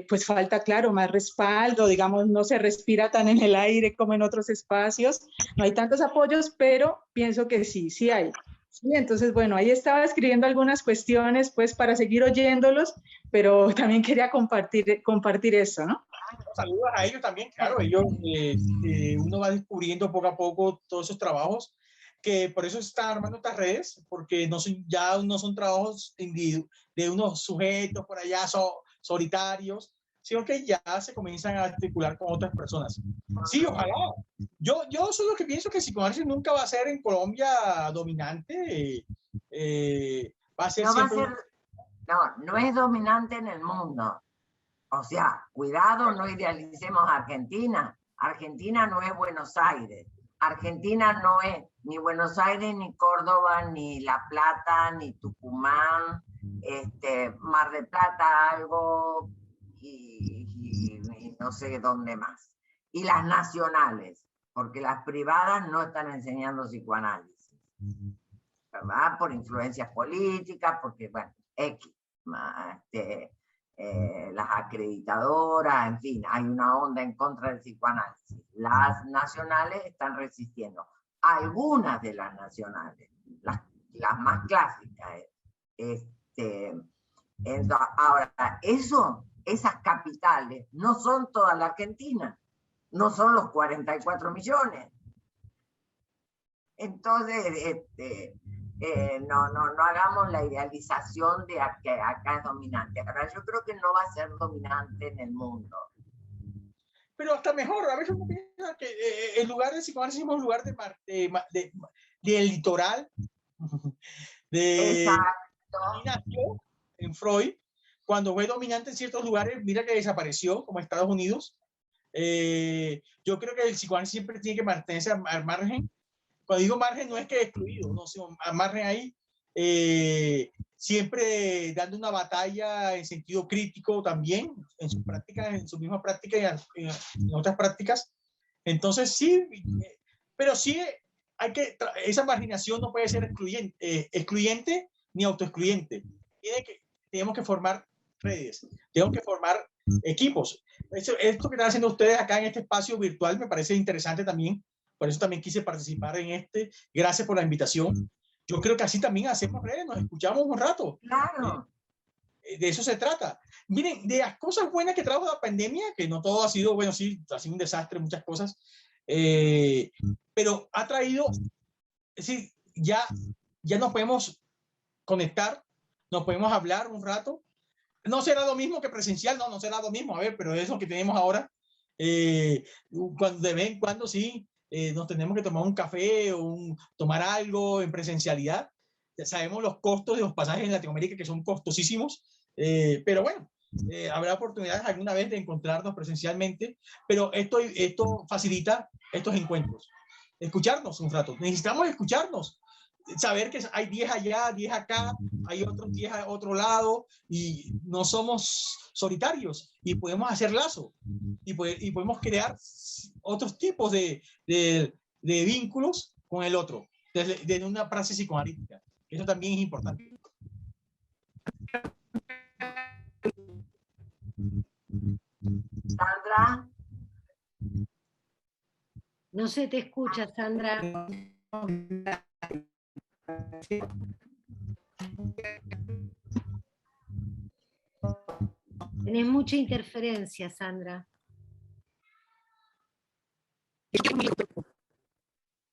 pues falta, claro, más respaldo, digamos, no se respira tan en el aire como en otros espacios, no hay tantos apoyos, pero pienso que sí, sí hay. Sí, entonces, bueno, ahí estaba escribiendo algunas cuestiones, pues, para seguir oyéndolos, pero también quería compartir eso, ¿no? Saludos a ellos también, claro, ellos, uno va descubriendo poco a poco todos esos trabajos, que por eso se están armando estas redes, porque ya no son trabajos de unos sujetos por allá solitarios, sino que ya se comienzan a articular con otras personas. Sí, ojalá. Yo soy lo que pienso que el psicoanálisis nunca va a ser en Colombia dominante, va a ser No siempre... va a ser, no es dominante en el mundo. O sea, cuidado, no idealicemos a Argentina. Argentina no es Buenos Aires. Argentina no es ni Buenos Aires, ni Córdoba, ni La Plata, ni Tucumán, Mar del Plata, algo, y no sé dónde más. Y las nacionales, porque las privadas no están enseñando psicoanálisis, ¿verdad? Por influencias políticas, porque, bueno, las acreditadoras, en fin, hay una onda en contra del psicoanálisis. Las nacionales están resistiendo. Algunas de las nacionales, las más clásicas. Ahora, esas capitales no son toda la Argentina, no son los 44 millones. Entonces, no hagamos la idealización de que acá es dominante. Ahora, yo creo que no va a ser dominante en el mundo. Pero hasta mejor, a veces uno piensa que el lugar de psicoanálisis es un lugar del litoral, de dominación en Freud, cuando fue dominante en ciertos lugares, mira que desapareció, como Estados Unidos. Yo creo que el psicoanálisis siempre tiene que mantenerse al margen. Cuando digo margen no es que excluido, no, sino al margen ahí, siempre dando una batalla en sentido crítico también, en sus prácticas, en su misma práctica y en otras prácticas. Entonces sí, pero sí esa marginación no puede ser excluyente ni autoexcluyente. Tenemos que formar redes, tenemos que formar equipos. Esto que están haciendo ustedes acá en este espacio virtual me parece interesante también. Por eso también quise participar en Gracias por la invitación. Yo creo que así también hacemos redes, nos escuchamos un rato. Claro. De eso se trata. Miren, de las cosas buenas que trajo la pandemia, que no todo ha sido, bueno, sí, ha sido un desastre, muchas cosas, pero ha traído, es decir, ya nos podemos conectar, nos podemos hablar un rato. No será lo mismo que presencial, no será lo mismo, a ver, pero eso que tenemos ahora, cuando de vez en cuando sí, nos tenemos que tomar un café o tomar algo en presencialidad. Ya sabemos los costos de los pasajes en Latinoamérica que son costosísimos, pero bueno, habrá oportunidades alguna vez de encontrarnos presencialmente, pero esto facilita estos encuentros. Escucharnos un rato, necesitamos escucharnos, saber que hay 10 allá, 10 acá, hay otros 10 a otro lado y no somos solitarios y podemos hacer lazo y podemos crear otros tipos de vínculos con el otro, desde una praxis psicoanalítica. Eso también es importante. Sandra. No se te escucha, Sandra. Tenés mucha interferencia, Sandra.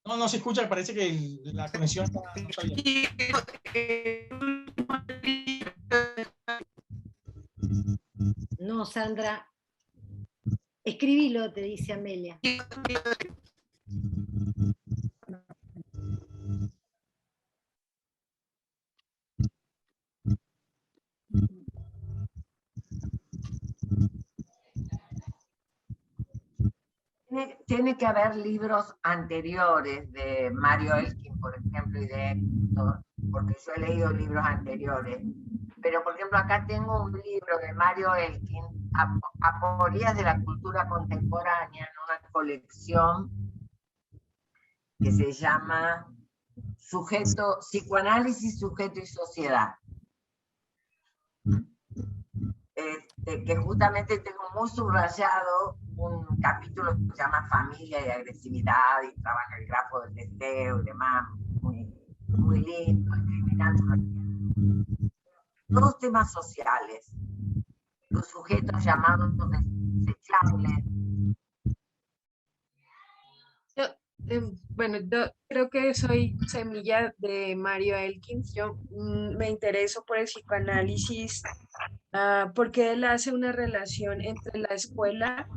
No, no se escucha, parece que la conexión no está bien. No, Sandra. Escribilo, te dice Amelia. Tiene que haber libros anteriores de Mario Elkin, por ejemplo, y de Héctor, porque yo he leído libros anteriores. Pero, por ejemplo, acá tengo un libro de Mario Elkin, Aporías de la cultura contemporánea, en una colección que se llama Psicoanálisis, Sujeto y Sociedad. Que justamente tengo muy subrayado un capítulo que se llama Familia y Agresividad, y trabaja el grafo del deseo y demás, muy lindo, todos temas sociales, los sujetos llamados desechables. Bueno, yo creo que soy semilla de Mario Elkins. Yo me intereso por el psicoanálisis porque él hace una relación entre la escuela,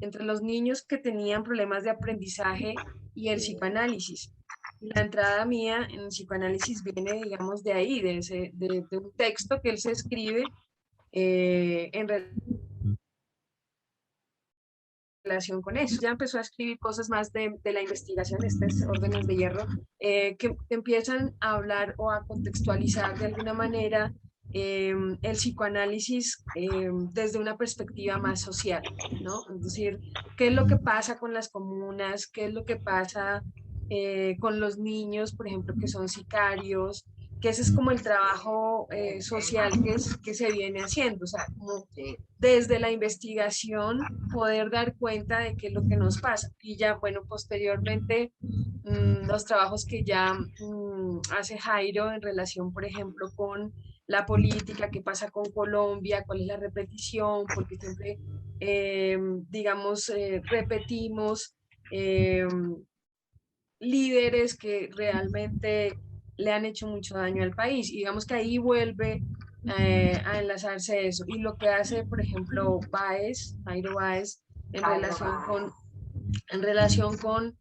entre los niños que tenían problemas de aprendizaje y el psicoanálisis. La entrada mía en el psicoanálisis viene, digamos, de ahí, de un texto que él se escribe en relación con eso. Ya empezó a escribir cosas más de la investigación, estas órdenes de hierro, que empiezan a hablar o a contextualizar de alguna manera el psicoanálisis desde una perspectiva más social, ¿no? Es decir, ¿qué es lo que pasa con las comunas? ¿Qué es lo que pasa con los niños, por ejemplo, que son sicarios? Que ese es como el trabajo social que se viene haciendo, o sea, como desde la investigación poder dar cuenta de qué es lo que nos pasa. Y ya, bueno, posteriormente los trabajos que ya hace Jairo en relación, por ejemplo, con la política, qué pasa con Colombia, cuál es la repetición, porque siempre, digamos, repetimos líderes que realmente le han hecho mucho daño al país. Y digamos que ahí vuelve a enlazarse eso. Y lo que hace, por ejemplo, Jairo Báez, en relación con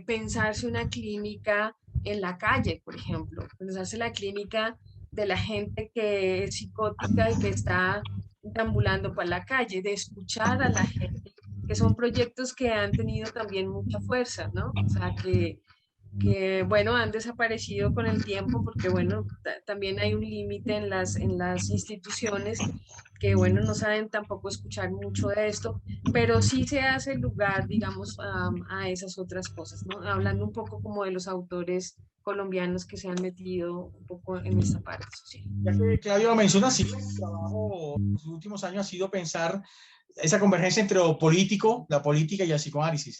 pensarse una clínica en la calle, por ejemplo, pensarse la clínica de la gente que es psicótica y que está deambulando por la calle, de escuchar a la gente, que son proyectos que han tenido también mucha fuerza, ¿no? O sea, que bueno, han desaparecido con el tiempo porque, bueno, también hay un límite en las instituciones que, bueno, no saben tampoco escuchar mucho de esto, pero sí se hace lugar, digamos, a esas otras cosas, ¿no? Hablando un poco como de los autores colombianos que se han metido un poco en esta parte social. Ya que Claudio lo menciona, sí, el trabajo en los últimos años ha sido pensar esa convergencia entre lo político, la política y el psicoanálisis.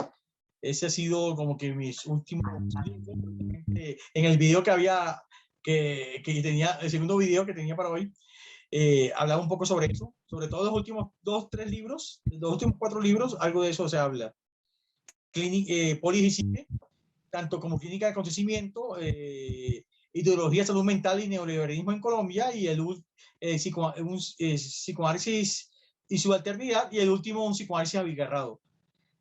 Ese ha sido como que mis últimos... En el video que tenía, el segundo video que tenía para hoy, hablaba un poco sobre eso, sobre todo los últimos 2-3 libros, los últimos 4 libros, algo de eso se habla. Polidisciplina, tanto como clínica de acontecimiento, ideología de salud mental y neoliberalismo en Colombia, y un psicoanálisis y subalternidad, y el último un psicoanálisis abigarrado.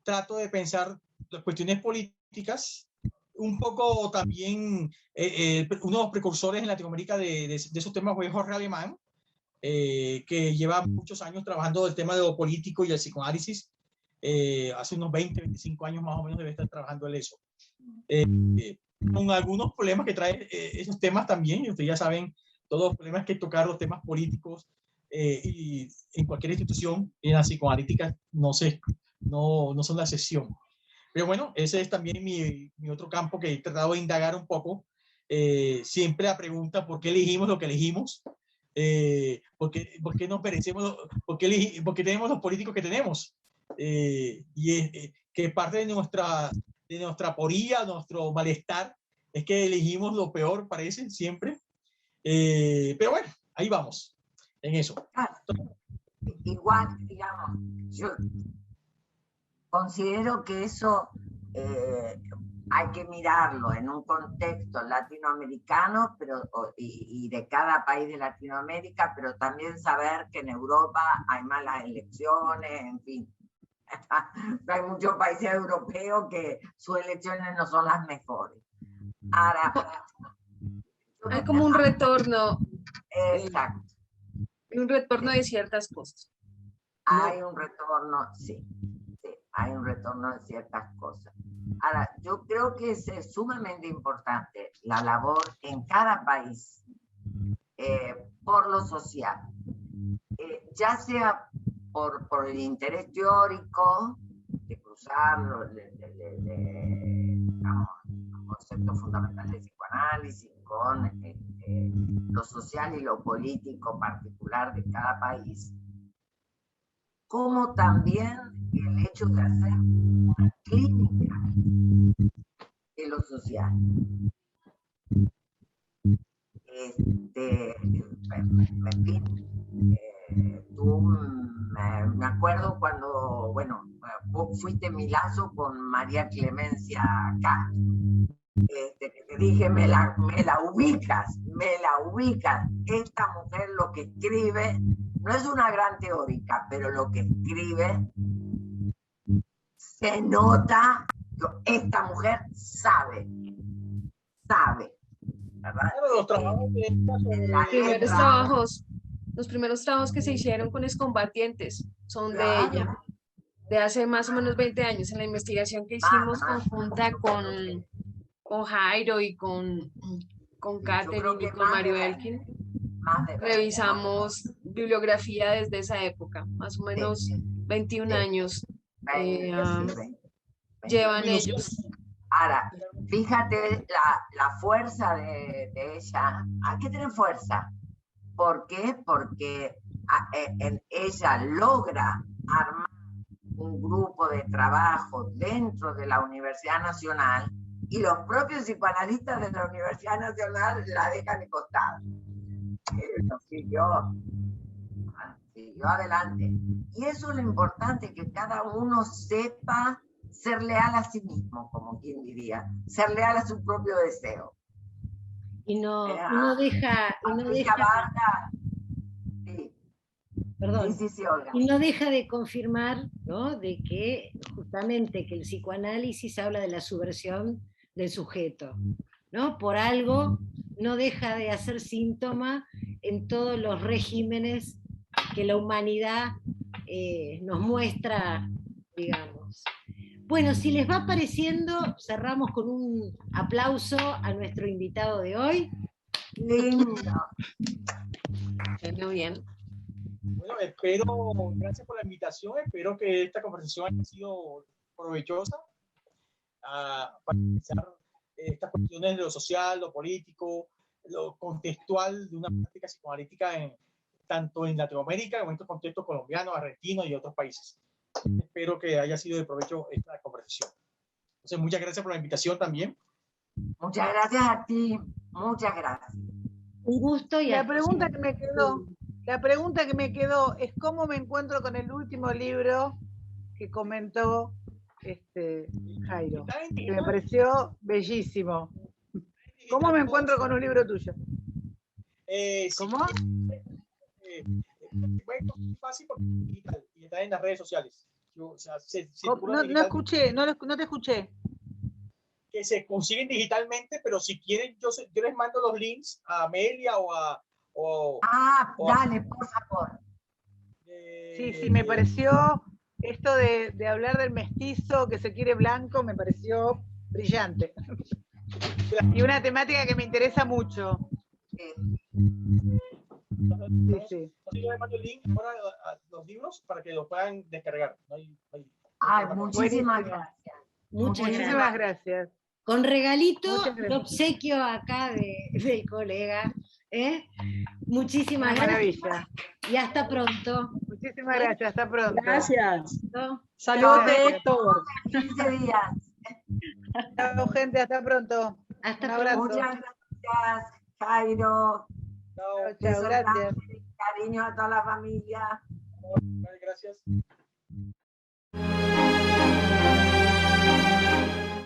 Trato de pensar las cuestiones políticas, un poco también, uno de los precursores en Latinoamérica de esos temas fue Jorge Alemán, que lleva muchos años trabajando el tema de lo político y el psicoanálisis. Hace unos 20-25 años más o menos debe estar trabajando en eso. Con algunos problemas que trae esos temas también, y ustedes ya saben, todos los problemas que tocar los temas políticos, y en cualquier institución, en la psicoanalítica no son la excepción. Pero bueno, ese es también mi otro campo que he tratado de indagar un poco. Siempre la pregunta, ¿por qué elegimos lo que elegimos? ¿Por qué nos merecemos, por qué tenemos los políticos que tenemos? Y es que parte de nuestra aporía, nuestro malestar, es que elegimos lo peor, parece, siempre. Pero bueno, ahí vamos, en eso. Igual, digamos, yo considero que eso hay que mirarlo en un contexto latinoamericano y de cada país de Latinoamérica, pero también saber que en Europa hay malas elecciones, en fin. Hay muchos países europeos que sus elecciones no son las mejores. Ahora, hay como un retorno. Exacto. Un retorno de ciertas cosas. Hay un retorno, sí, hay un retorno de ciertas cosas. Ahora, yo creo que es sumamente importante la labor en cada país por lo social, ya sea por el interés teórico de cruzar digamos, los conceptos fundamentales del psicoanálisis con lo social y lo político particular de cada país, como también el hecho de hacer una clínica de lo social. Me acuerdo cuando, bueno, vos fuiste mi lazo con María Clemencia Castro, que te dije, me la ubicas. Esta mujer lo que escribe no es una gran teórica, pero lo que escribe se nota que esta mujer sabe, ¿verdad? Los primeros trabajos que se hicieron con excombatientes son de Claro. ella, de hace más o menos 20 años, en la investigación que hicimos conjunta con Jairo y con Catherine y con Mario Elkin. Revisamos bibliografía desde esa época, más o menos 21 años llevan ellos. Ahora, fíjate la fuerza de ella. Hay que tener fuerza. ¿Por qué? Porque ella logra armar un grupo de trabajo dentro de la Universidad Nacional y los propios psicoanalistas de la Universidad Nacional la dejan de costado. Siguió adelante. Y eso es lo importante, que cada uno sepa ser leal a sí mismo, como quien diría, ser leal a su propio deseo. Y no deja, y no deja de confirmar, ¿no?, de que justamente que el psicoanálisis habla de la subversión del sujeto, ¿no? Por algo no deja de hacer síntoma en todos los regímenes que la humanidad nos muestra, digamos. Bueno, si les va pareciendo, cerramos con un aplauso a nuestro invitado de hoy. Lindo. Muy bien. Bueno, gracias por la invitación, espero que esta conversación haya sido provechosa para pensar estas cuestiones de lo social, lo político, lo contextual de una práctica psicoanalítica tanto en Latinoamérica como en estos contextos colombianos, argentinos y otros países. Espero que haya sido de provecho esta conversación. Entonces, muchas gracias por la invitación también. Muchas gracias a ti, muchas gracias. Un gusto. Y la pregunta que me quedó es cómo me encuentro con el último libro que comentó Jairo, que me pareció bellísimo. ¿Cómo me encuentro con un libro tuyo? ¿Cómo? Es fácil porque es digital y está en las redes sociales. No te escuché. Que se consiguen digitalmente, pero si quieren, yo les mando los links a Amelia dale, por favor. Sí, me pareció esto de hablar del mestizo que se quiere blanco, me pareció brillante. Y una temática que me interesa mucho. Sí. Yo les mando el link ahora a los libros para que los puedan descargar. Muchísimas gracias. Muchas Muchísimas gracias. gracias. Con regalito Muchas de gracias. obsequio acá del colega. ¿eh? Muchísimas Una gracias maravilla. y hasta pronto. Muchísimas gracias. Hasta pronto. Gracias. ¿no? Saludos de Gracias. Héctor. 15 días. Chao, gente. Hasta pronto. Hasta Un pronto. abrazo. Muchas gracias, Jairo. Chao, chao. Besos Gracias. grandes, cariño a toda la familia. Gracias.